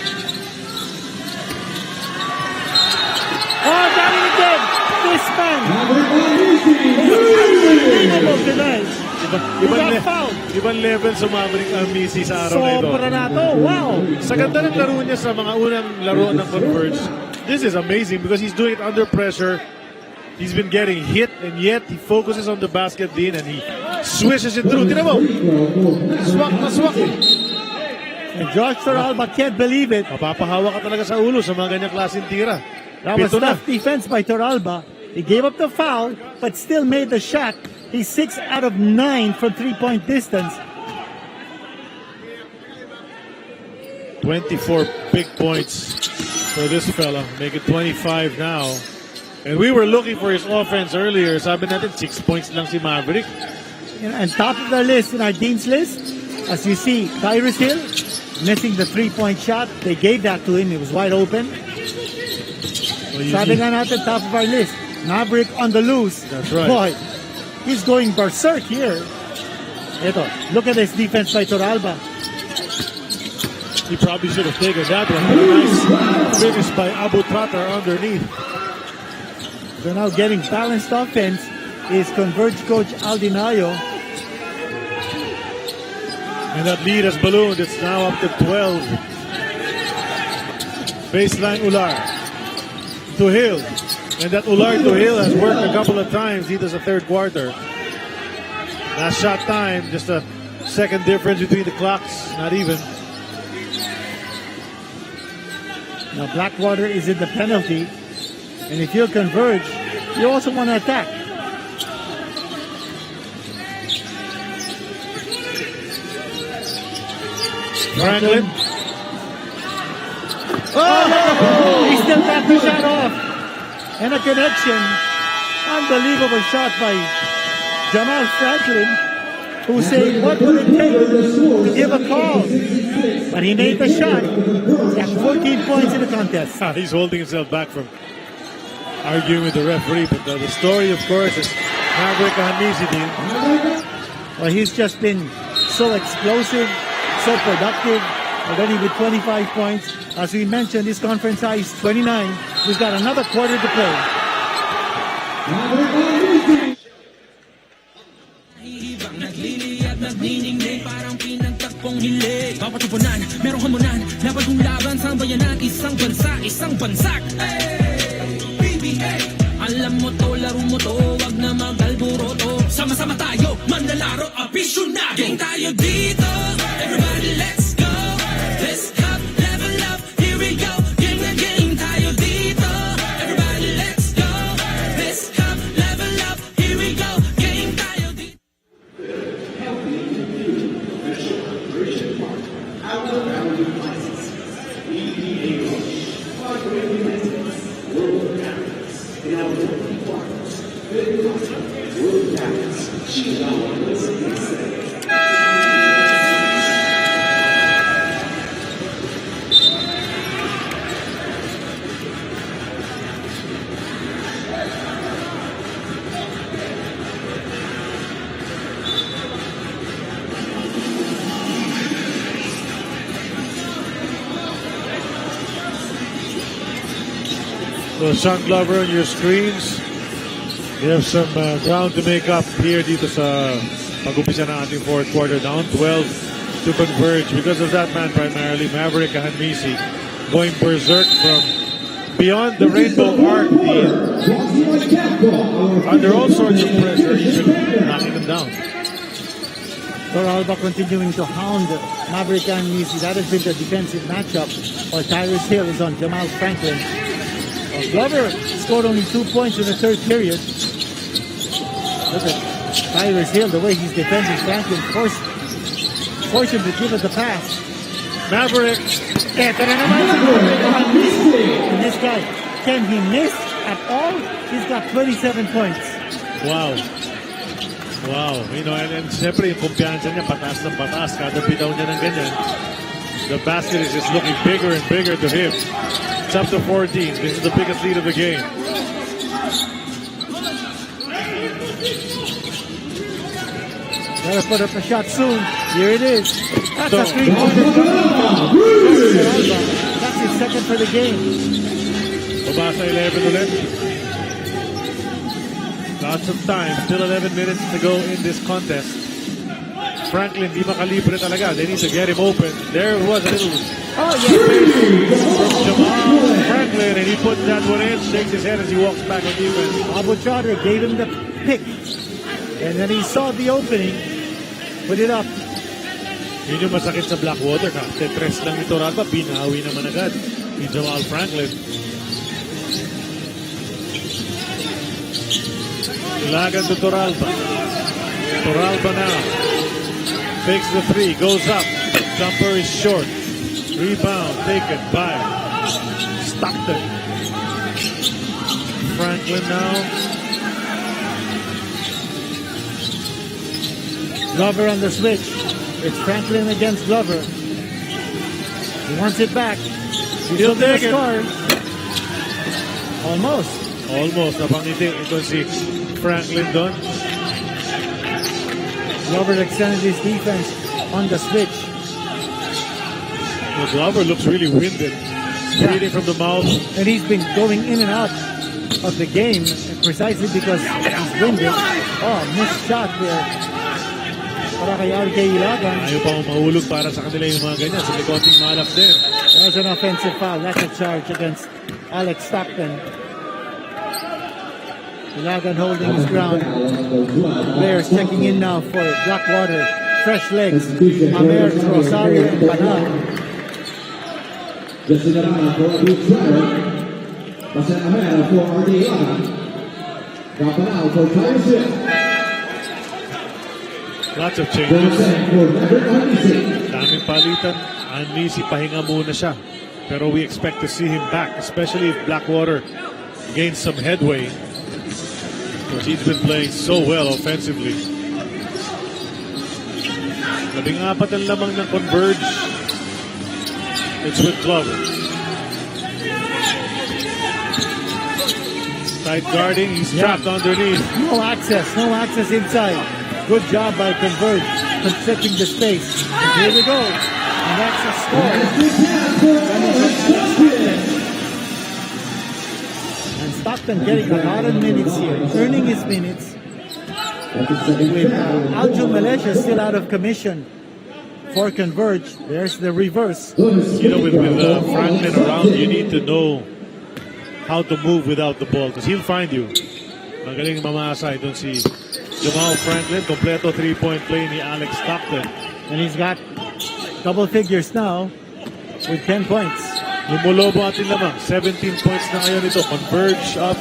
Oh, got it again! This man! Unbelievable tonight! Ibang level sumabrik ang Missy sa araw na ito. Sobra na to, wow! Sa ganda ng laro niya sa mga unang laro ng Converge, this is amazing because he's doing it under pressure. He's been getting hit and yet he focuses on the basket din and he swishes it through. Tira mo! Swak na swak eh! And Josh Toralba can't believe it. Mapapahawa ka talaga sa ulo sa mga ganyang klaseng tira. That was tough defense by Toralba. He gave up the foul, but still made the shot. He's 6 out of 9 from three-point distance. 24 big points for this fella. Make it 25 now. And we were looking for his offense earlier. Sabi natin 6 points lang si Maverick. And top of the list in our team's list, as you see, Tyrus Hill missing the three-point shot. They gave that to him. It was wide open. Sabi nga natin, top of our list, Maverick on the loose. That's right. Boy, he's going berserk here. Ito, look at this defense by Toralba. He probably should have taken that one. A nice finish by Abu Tratar underneath. So now getting balanced offense is Converge coach Aldinayo. And that lead has ballooned. It's now up to 12. Baseline Ular to Hill. And that Ular to Hill has worked a couple of times. He does a third quarter. Last shot time, just a second difference between the clocks. Not even. Now Blackwater is in the penalty. And if you Converge, you also want to attack. Franklin. Oh! He still got the shot off. And a connection. Unbelievable shot by Jamal Franklin, who said, what would it take to give a call? But he made the shot. He had 14 points in the contest. He's holding himself back from arguing with the referee. But the story, of course, is Maverick Ahanmisi. Well, he's just been so explosive, so productive, already with 25 points. As we mentioned, his conference high is 29. He's got another quarter to play. Alam mo to, laro mo to, wag na mag-alboroto. Sama-sama tayo, manlalaro, afisyonado. Game tayo dito, everybody let's go. Let's up, level up, here we go. Game na game tayo dito, everybody let's go. Let's up, level up, here we go. Game tayo dito. So Sean Glover on your screens. We have some ground to make up here dito sa pag-umpisa ng ating fourth quarter. Down 12 to Converge. Because of that man primarily, Maverick Hanmisi going berserk from beyond the rainbow arc. Under all sorts of pressure, even knocking them down. Toralba continuing to hound Maverick Hanmisi. That has been the defensive matchup. While Tyrus Hill is on Jamal Franklin. Glover scored only 2 points in the third period. Look at Tyrus Hill, the way he's defending Franklin, forced him to give it the pass. Maverick. Eto na naman. And this guy, can he miss at all? He's got 27 points. Wow. Wow. You know, and siyempre yung kumpiyansa niya, pataas ng pataas. Kada bitaw niya ng ganyan. The basket is just looking bigger and bigger to him. It's up to 14. This is the biggest lead of the game. Gotta put up a shot soon. Here it is. That's a three-pointer. That's his second for the game. Babasa 11 ulit. Lots of time. Still 11 minutes to go in this contest. Franklin, di makalibre talaga. They need to get him open. There was a little from Jamal Franklin, and he puts that one in, shakes his head as he walks back on defense. Abu Chaudhry gave him the pick, and then he saw the opening, put it up. Yun yung masakit sa Blackwater. Tetres lang ito rata, binawi naman agad ni Jamal Franklin. Ilagan to Toralba. Toralba now. Fakes the three, goes up. Jumper is short. Rebound taken by Stockton. Franklin now. Glover on the switch. It's Franklin against Glover. He wants it back. He'll take it. Almost. Almost. Napangiti ito si Franklin doon. Glover extended his defense on the switch. The Glover looks really winded. Breathing from the mouth. And he's been going in and out of the game precisely because he's winded. Oh, missed shot there. Para kay RK Ilagan. Ayaw pa mahulog para sa kanila yung mga ganyan. Sa likoting malap din. That was an offensive foul. That's a charge against Alex Stockton. Ilagan holding his ground. Players checking in now for Blackwater. Fresh legs. Amer, Rosario, and Panal. Desiderata for Abu Chaudhry. Basta Amer for RD Ilagan. Kapanal for Tyrus Hill. Lots of changes. Daming palitan. Hanmisi, pahinga muna siya. Pero we expect to see him back, especially if Blackwater gains some headway. Because he's been playing so well offensively. 14 ang lamang ng Converge. It's with Glover. Tight guarding, he's trapped underneath. No access inside. Good job by Converge, constricting the space. Here we go. And that's a score. And Stockton getting a lot of minutes here, earning his minutes. With Aljo Malaysia still out of commission for Converge. There's the reverse. You know, with Franklin around, you need to know how to move without the ball because he'll find you. Magaling mamasa doon si Jamal Franklin. Kompleto 3-point play ni Alex Stockton. And he's got double figures now with 10 points. Lumulobo ating lamang. 17 points na ngayon ito. Converge up,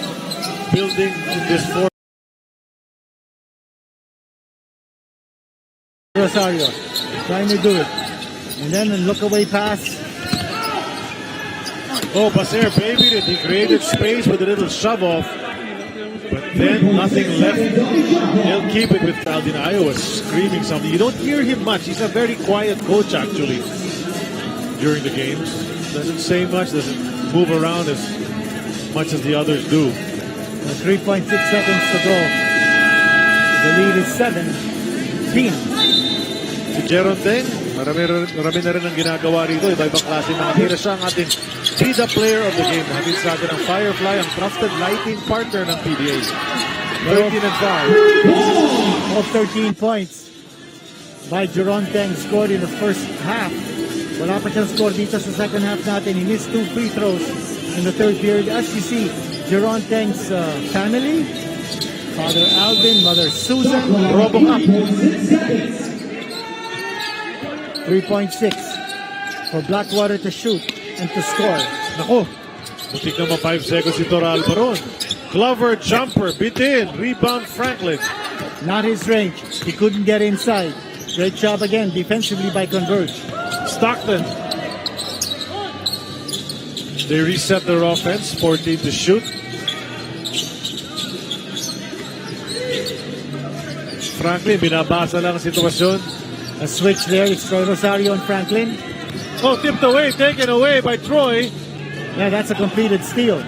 building in this fourth. Rosario trying to do it. And then a look away pass. Oh, Baser babied it. He created space with a little shove off. But then nothing left. He'll keep it with Aldin Iowa screaming something. You don't hear him much. He's a very quiet coach actually during the games. Doesn't say much, doesn't move around as much as the others do. 3.6 seconds to go. The lead is 17. Si Jeron Teng, marami na rin ang ginagawa rito. Iba-ibang klase mga tira. Siya ang ating PIDA player of the game. Hatid sa atin ang Firefly, ang trusted lighting partner ng PDA. 13 and 5. All 13 points by Jeron Teng scored in the first half. Wala pa siyang score dito sa second half natin. He missed 2 free throws in the third period. As you see, Jeron Teng's family, Father Alvin, Mother Susan, robong up. 3.6 for Blackwater to shoot and to score. Nako, butik naman 5 seconds si Tor Alvaron. Glover jumper, bitin, rebound Franklin. Not his range. He couldn't get inside. Great job again defensively by Converge. Stockton. They reset their offense, 14 to shoot. Franklin, binabasa lang ang sitwasyon. A switch there. It's Troy Rosario and Franklin. Oh, tipped away, taken away by Troy. Yeah, that's a completed steal.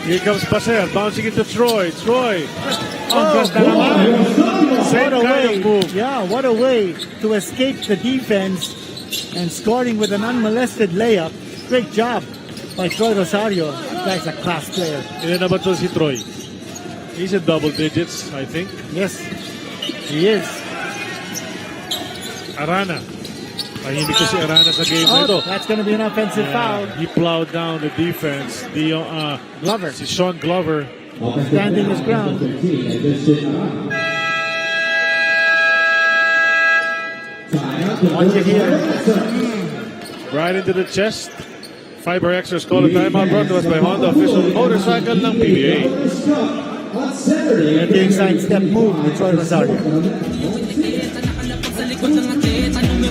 Here comes Baser, bouncing into Troy. Troy. What a way. Move. Yeah, what a way to escape the defense and scoring with an unmolested layup. Great job by Troy Rosario. That's a class player. Ilan na ba ito si Troy? He's in double digits, I think. Yes, he is. Arana. Tahimik ko si Arana sa game na ito. That's going to be an offensive foul. He plowed down the defense. Glover. Si Sean Glover. Standing his ground. Watch it here. Right into the chest. Fiber Extras call a timeout brought to us by Honda, official motorcycle ng PBA. And the inside step move with Troy Rosario.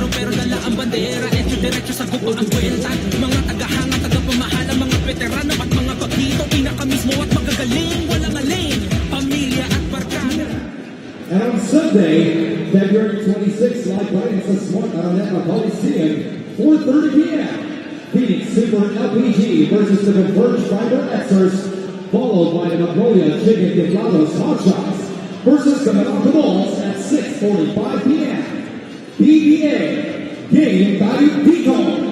Pero dala ang bandera, diretso sa gupo ang kwenta. Mga tagahanga, tagapamahala, mga veterano at mga bagito, pinaka mismo at magagaling, walang aling, pamilya at barkada. And on Sunday, February 26th, live audience at Smart Araneta Coliseum, 4:30 p.m. Phoenix Super LPG versus the Converge Fiber Xers, followed by the Magnolia Chicken Deflados Hot Shots versus the Malacca Balls at 6:45 p.m. PBA Game Value Decon.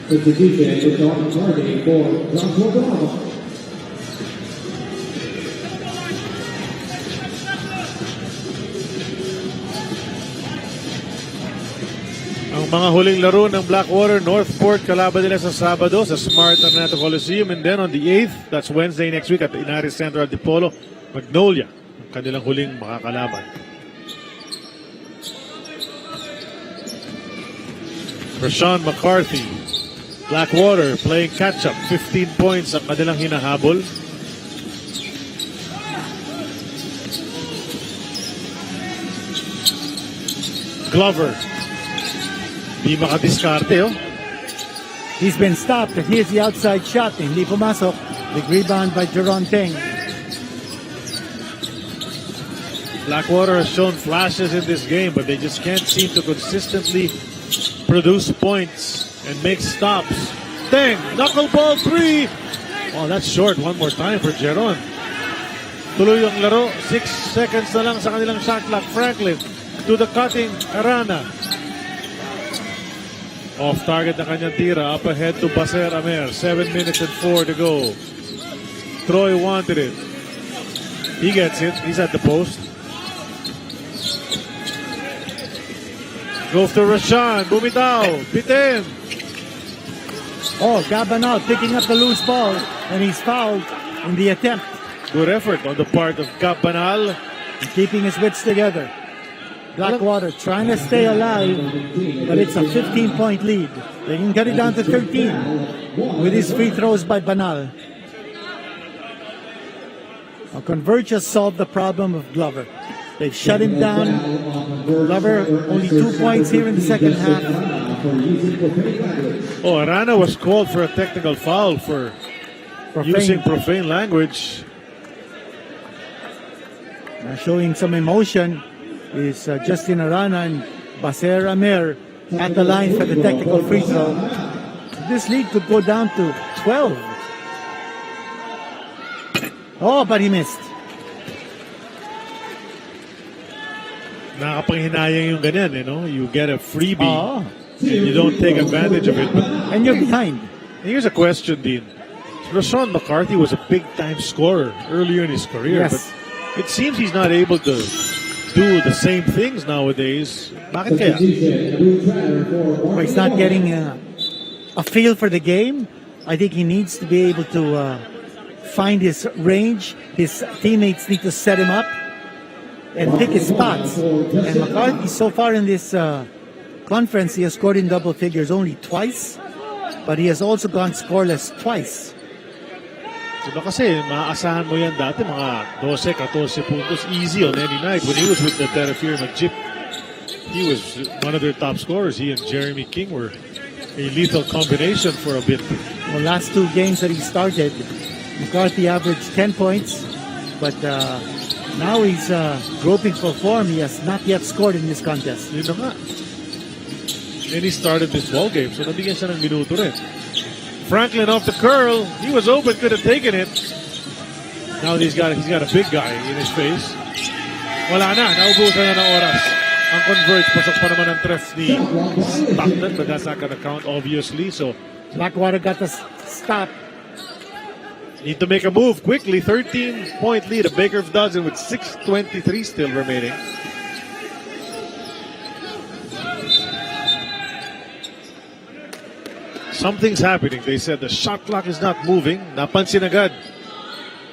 It's the DJ with Dalton Tardy for Joshua Bravo. Ang mga huling laro ng Blackwater, Northport, kalaban nila sa Sabado sa Smart Araneta Coliseum. And then on the 8th, that's Wednesday next week at the Inaris Center at Dipolo, Magnolia, ang kanilang huling makakalaban. Rashawn McCarthy, Blackwater playing catch-up. 15 points ang kanilang hinahabol. Glover. Di makadiskarte, oh. He's been stopped, and here's the outside shot. Hindi pumasok. Big rebound by Jeron Teng. Blackwater has shown flashes in this game, but they just can't seem to consistently produce points and make stops. Teng, knuckleball 3. Oh, that's short. One more time for Jeron. Tuloy ang laro. 6 seconds na lang sa kanilang shot clock. Franklin to the cutting Arana. Off target na kanyang tira. Up ahead to Baser Amer. 7 minutes and 4 to go. Troy wanted it. He gets it. He's at the post. Goes to Rashan. Bumitaw. Bitin. Oh, Gabanal picking up the loose ball, and he's fouled in the attempt. Good effort on the part of Gabanal. Keeping his wits together. Blackwater trying to stay alive, but it's a 15-point lead. They can get it down to 13 with his free throws by Banal. Now, Converge has solved the problem of Glover. They've shut him down. Glover only 2 points here in the second half. Oh, Arana was called for a technical foul for using profane language. Now showing some emotion is Justin Arana and Baser Amer at the line for the technical free throw. This lead could go down to 12. Oh, but he missed. Nakapanghinayang yung ganyan, you know? You get a freebie and you don't take advantage of it. And you're behind. Here's a question, Dean. Rashawn McCarthy was a big-time scorer earlier in his career, Yes. but it seems he's not able to do the same things nowadays. Bakit kaya? Well, he's not getting a feel for the game. I think he needs to be able to find his range. His teammates need to set him up and pick his spots. And McCarthy, so far in this conference, he has scored in double figures only twice, but he has also gone scoreless twice. Diba kasi, maaasahan mo yan dati, mga 12, 14 puntos easy on any night. When he was with the Terrafir Majip, he was one of their top scorers. He and Jeremy King were a lethal combination for a bit. The last 2 games that he started, McCarthy averaged 10 points, but now he's groping for form. He has not yet scored in this contest. Yun na nga. And he started this ball game, so nabigyan siya ng minuto rin. Franklin off the curl. He was open, could have taken it. Now he's got a big guy in his face. Wala na, naubusan na ng oras. Ang Converge, pasok pa naman ang tres ni Stockton, but that's not gonna count, obviously. So Blackwater got the stop. Need to make a move quickly. 13-point lead. A Baker of dozen with 6:23 still remaining. Something's happening. They said the shot clock is not moving. Napansin agad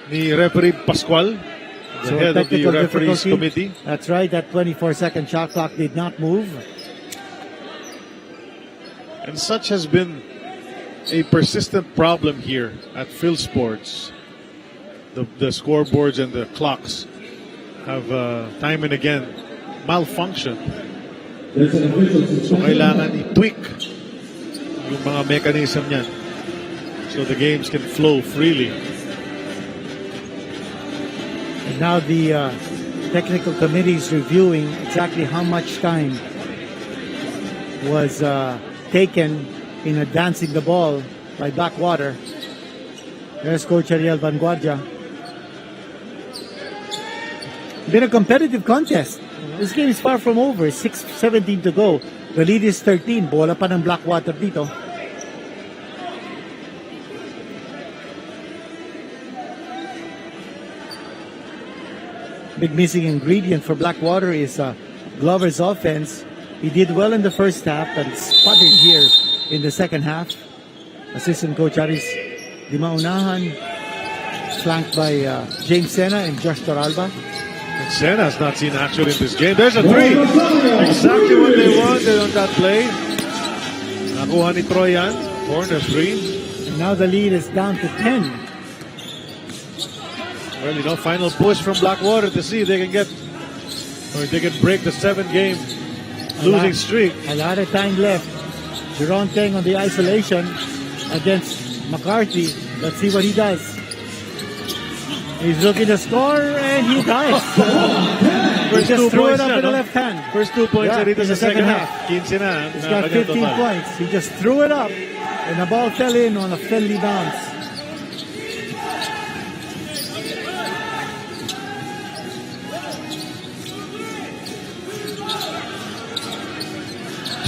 ni referee Pascual, the head of the referees committee. That's right. That 24-second shot clock did not move. And such has been a persistent problem here at Phil Sports. The scoreboards and the clocks have time and again malfunctioned. So kailangan i-tweak yung mga mechanism niyan so the games can flow freely. And now the technical committee is reviewing exactly how much time was taken in advancing the ball by Blackwater. There's Coach Ariel Vanguardia. Been a competitive contest. This game is far from over. 6:17 to go. The lead is 13. Bola pa ng Blackwater dito. Big missing ingredient for Blackwater is Glover's offense. He did well in the first half, but it's sputtered here in the second half. Assistant Coach Aris Di Maunahan, flanked by James Sena and Josh Toralba. And Sena has not seen action in this game. There's a three. Exactly what they wanted on that play. Nakuha ni Troy yan. Corner three. And now the lead is down to 10. Well, you know, final push from Blackwater to see if they can get, or they can break the 7-game losing streak. A lot of time left. Jerome Teng on the isolation against McCarthy. Let's see what he does. He's looking to score, and he does. First He just 2 threw points it up na, with the no? left hand. First 2 points Yeah, dito in sa the second second half. 15 na. He's got 15 points. He just threw it up, and the ball fell in on a friendly bounce.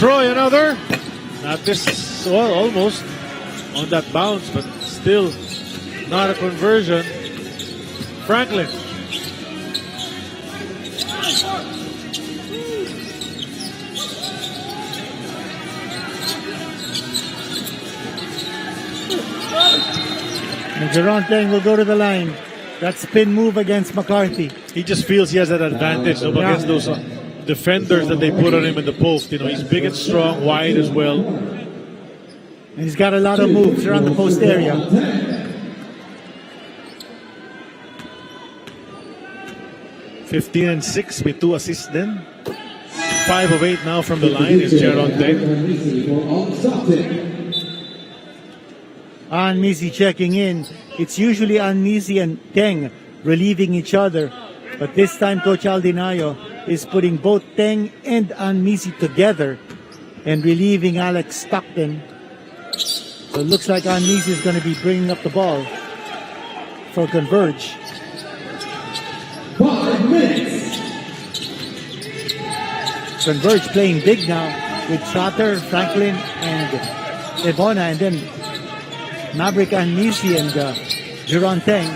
Troy, another. Not this, well, almost on that bounce, but still not a conversion. Franklin. And Jerron Teng will go to the line. That spin move against McCarthy. He just feels he has that advantage against those defenders that they put on him in the post. You know, he's big and strong, wide as well. And he's got a lot of moves around the post area. 15 and 6 with 2 assists then. 5 of 8 now from the line is Jerron Teng. Misi checking in. It's usually Misi and Teng relieving each other. But this time Coach Aldinayo is putting both Teng and Misi together and relieving Alex Stockton. So it looks like Misi is going to be bringing up the ball for Converge. 5 minutes. Converge playing big now with Trotter, Franklin, and Evona, and then Maverick Misi and Jerron Teng.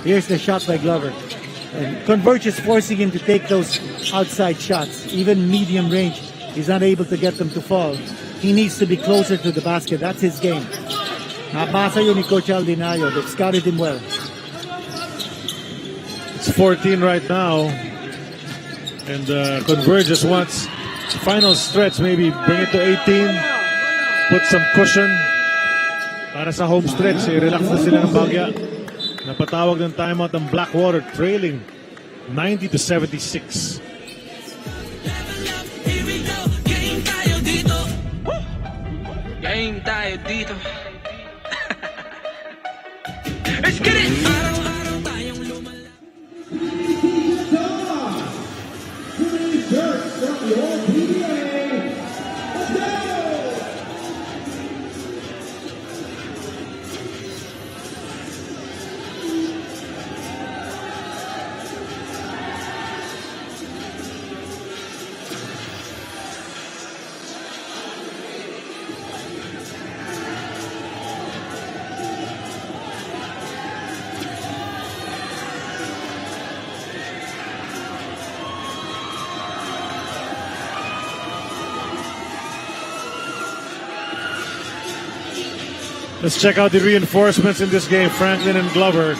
Here's the shot by Glover. And Converge is forcing him to take those outside shots, even medium range. He's not able to get them to fall. He needs to be closer to the basket. That's his game. Nabasa yun ni Coach Aldinayo. They've scouted him well. It's 14 right now. And Converge just wants final stretch, maybe bring it to 18. Put some cushion. Para sa home stretch, relax na sila ng Bagya. Napatawag ng timeout ng Blackwater, trailing 90-76. Game tayo dito. Let's get it! Araw-araw tayong lumala. Let's check out the reinforcements in this game. Franklin and Glover.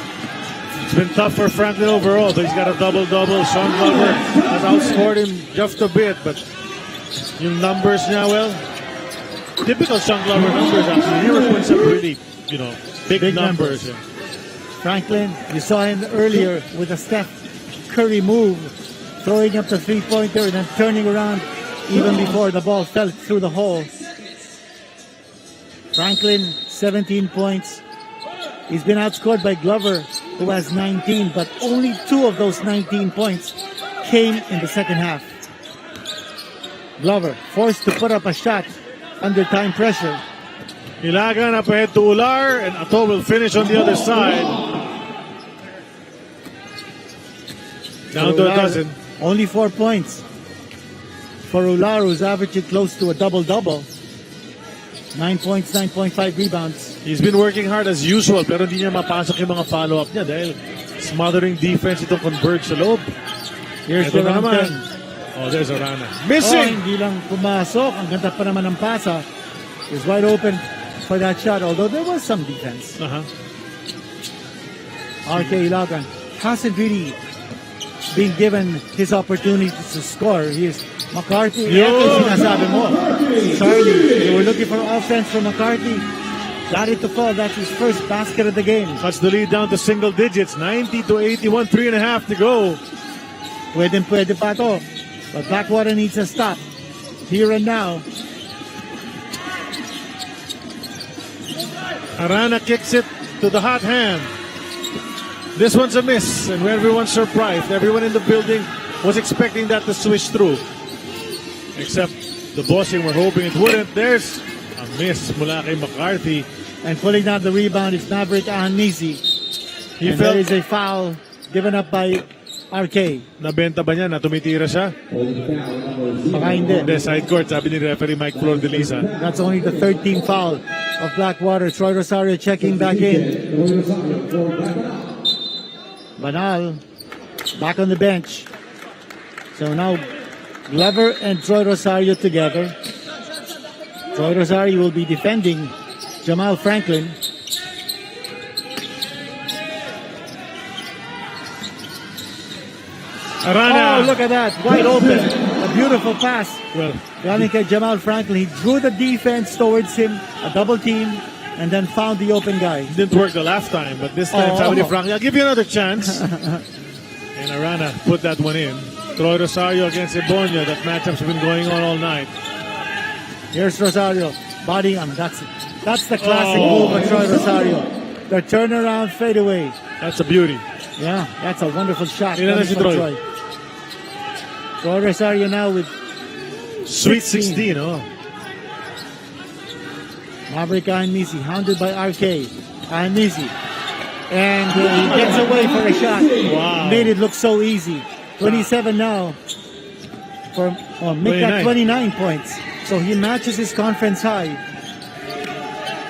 It's been tough for Franklin overall, but he's got a double-double. Sean Glover has outscored him just a bit, but yung numbers niya, well, typical Sean Glover numbers actually. He never puts up really, big numbers. Franklin, you saw him earlier with a Steph Curry move, throwing up the three-pointer and then turning around even before the ball fell through the hole. Franklin, 17 points. He's been outscored by Glover, who has 19, but only 2 of those 19 points came in the second half. Glover forced to put up a shot under time pressure. Ilagan up ahead to Ular, and Ato will finish on the other side. Down to a dozen. Only 4 points for Ular, who's averaging close to a double-double. 9 points, 9.5 rebounds. He's been working hard as usual, pero hindi niya mapasok yung mga follow-up niya dahil smothering defense itong Converge sa loob. Here's the naman. Oh, there's Arana. Missing! Hindi lang pumasok. Ang ganda pa naman ng pasa. He's wide open for that shot, although there was some defense. RK Ilagan hasn't really been given his opportunity to score. He is McCarthy. Sinasabi mo. Charlie, they were looking for offense from McCarthy. Got it to fall. That's his first basket of the game. Cuts the lead down to single digits. 90-81, 3.5 to go. Pwede pa to. But Blackwater needs a stop. Here and now. Arana kicks it to the hot hand. This one's a miss, and everyone's surprised. Everyone in the building was expecting that to swish through. Except the bossing were hoping it wouldn't. There's a miss mula kay McCarthy. And pulling down the rebound is Maverick Misi. There is a foul given up by RK. Nabenta ba niya na tumitira siya? Baka hindi. Hindi, side court, sabi ni referee Mike Flor-Delisa. That's only the 13th foul of Blackwater. Troy Rosario checking back in. Banal back on the bench. So now Glover and Troy Rosario together. Troy Rosario will be defending Jamal Franklin. Arana. Oh, look at that. Wide open. A beautiful pass. Well, running at Jamal Franklin. He drew the defense towards him, a double team, and then found the open guy. Didn't work the last time, but this time, sabi ni Franklin, I'll give you another chance. And Arana put that one in. Troy Rosario against Ebonyo. That matchup's been going on all night. Here's Rosario. Body him. That's the classic move of Troy Rosario. The turnaround fadeaway. That's a beauty. Yeah, that's a wonderful shot. Ilan na si Troy? Troy Rosario now with Sweet 16, oh. Maverick Ahanmisi, hounded by RK. Ahanmisi. And he gets away for a shot. Wow. Made it look so easy. 27 now. Make that 29 points. So he matches his conference high.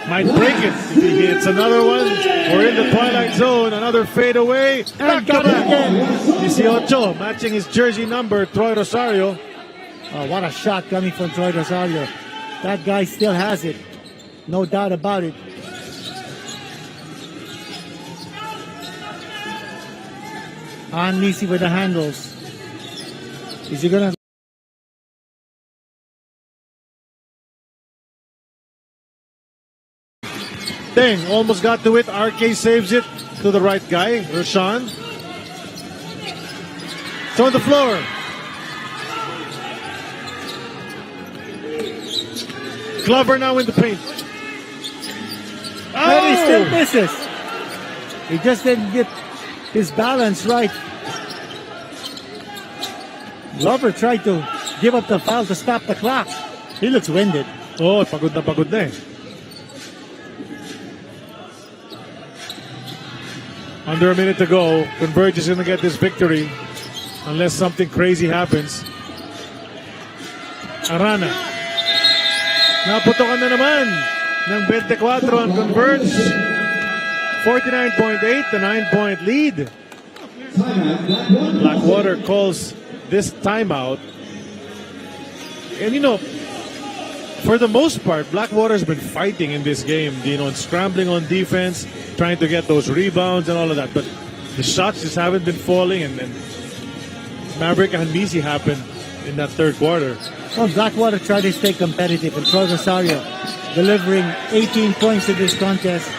Might break it if he hits another one. We're in the twilight zone. Another fade away. Back to back. 18, matching his jersey number, Troy Rosario. Oh, what a shot coming from Troy Rosario. That guy still has it. No doubt about it. Ahanmisi with the handles. Is he gonna... Dang, almost got to it. RK saves it to the right guy, Rashawn. It's on the floor. Glover now in the paint. Oh, he still misses. He just didn't get his balance right. Glover tried to give up the foul to stop the clock. He looks winded. Oh, pagod na eh. Under a minute to go. Converge is going to get this victory unless something crazy happens. Arana. Naputokan na naman ng 24 ang Converge. 49.8, the 9-point lead. Blackwater calls this timeout. And you know, for the most part, Blackwater's been fighting in this game, and scrambling on defense, trying to get those rebounds and all of that. But the shots just haven't been falling, and Maverick Ahanmisi happened in that third quarter. Well, Blackwater tried to stay competitive, and Troy Rosario delivering 18 points in this contest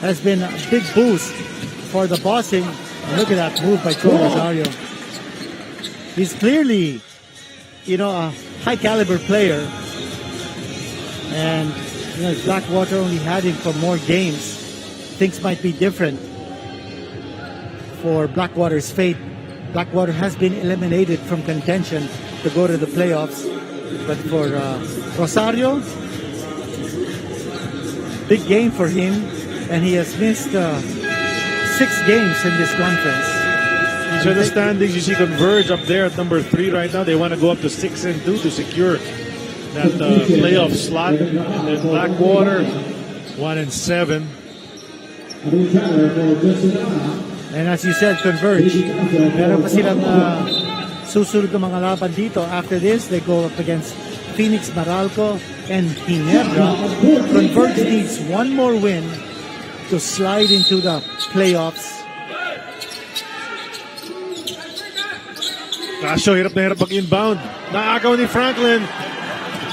has been a big boost for the bossing. And look at that move by Troy Rosario. He's clearly, a high caliber player. And if Blackwater only had him for more games, things might be different for Blackwater's fate. Blackwater has been eliminated from contention to go to the playoffs. But for Rosario, big game for him, and he has missed 6 games in this conference. These are the standings. You see Converge up there at number 3 right now. They want to go up to 6-2 to secure that playoff slot. And then Blackwater 1-7. And as you said, Converge, meron pa silang susunod na mga laban dito. After this, they go up against Phoenix, Meralco, and Ginebra. Converge needs one more win to slide into the playoffs. Casio, hirap na hirap mag-inbound. Naagaw ni Franklin.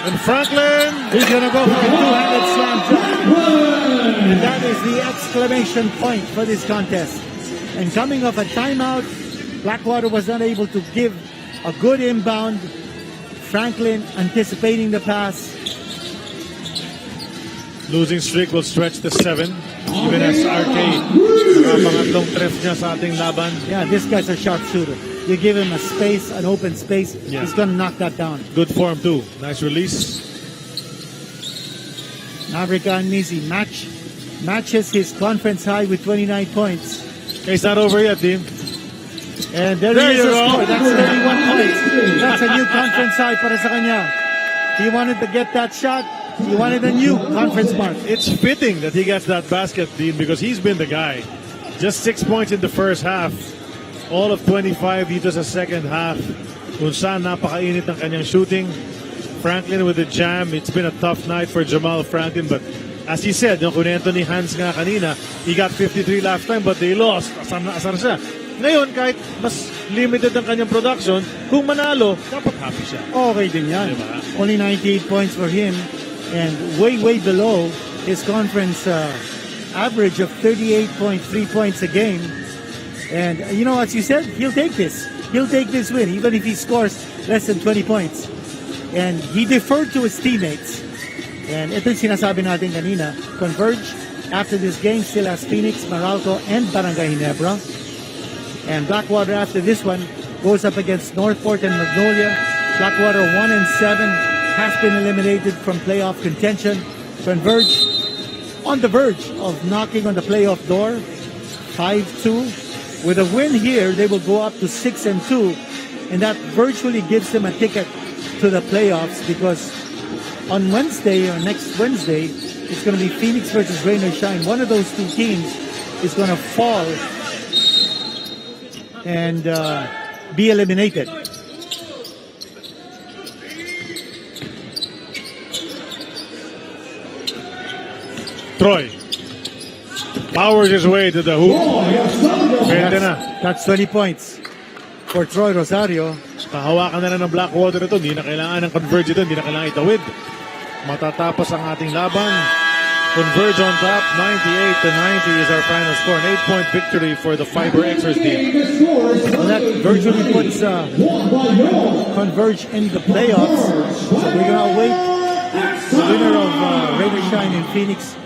And Franklin! He's gonna go for a two-handed slam dunk. And that is the exclamation point for this contest. And coming off a timeout, Blackwater was not able to give a good inbound. Franklin anticipating the pass. Losing streak will stretch to 7. Even as RK, nakapangatlong treff niya sa ating laban. Yeah, this guy's a sharpshooter. You give him a space, an open space, he's gonna knock that down. Good form too. Nice release. Maverick Ahanmisi matches his conference high with 29 points. Okay, it's not over yet, team. And there There he is you a go. score. That's 31 points. That's a new conference high para sa kanya. He wanted to get that shot. He wanted a new conference mark. It's fitting that he gets that basket, Dean, because he's been the guy. Just 6 points in the first half. All of 25 dito sa second half. Kung saan napakainit ng kanyang shooting. Franklin with the jam. It's been a tough night for Jamal Franklin, but as he said, yung kunento ni Hans nga kanina, he got 53 last time but they lost. Asar na asar siya. Ngayon, kahit mas limited ang kanyang production, kung manalo, dapat happy siya. Okay din yan. Only 98 points for him and way below his conference average of 38.3 points a game. And you know, as you said, he'll take this. He'll take this win even if he scores less than 20 points. And he deferred to his teammates. And ito yung sinasabi natin kanina, Converge, after this game, still has Phoenix, Meralco, and Barangay Ginebra. And Blackwater, after this one, goes up against Northport and Magnolia. Blackwater 1-7, has been eliminated from playoff contention. Converge on the verge of knocking on the playoff door, 5-2. With a win here, they will go up to 6-2, and that virtually gives them a ticket to the playoffs because on Wednesday, or next Wednesday, it's going to be Phoenix versus Rain or Shine. One of those two teams is going to fall and be eliminated. Troy powers his way to the hoop. Pwede na. That's 20 points for Troy Rosario. Kahawakan na lang ng Blackwater ito. Hindi na kailangan ng Converge ito. Hindi na kailangan itawid. Matatapos ang ating laban. Converge on top. 98-90 is our final score. An 8-point victory for the Fiber Xers team. Well, that virtually puts Converge in the playoffs. So we're going to await the winner of Rain or Shine in Phoenix.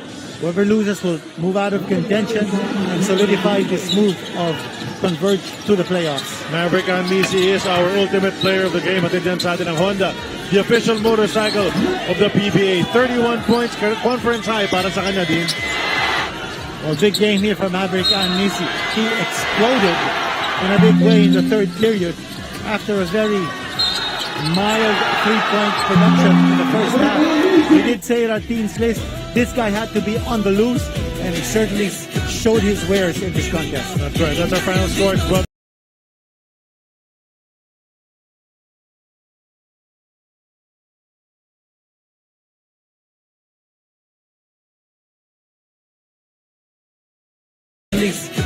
Whoever loses will move out of contention and solidify this move of Converge to the playoffs. Maverick Anmisi is our ultimate player of the game. At dyan sa atin ang Honda, the official motorcycle of the PBA. 31 points, conference high para sa kanya din. Well, big game here for Maverick Anmisi. He exploded in a big way in the third period after a very mild 3-point production in the first half. We did say at our team's list, this guy had to be on the loose, and he certainly showed his wares in this contest. That's right. That's our final score. It's 12.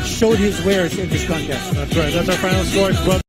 Showed his wares in this contest. That's right. That's our final score. It's 12.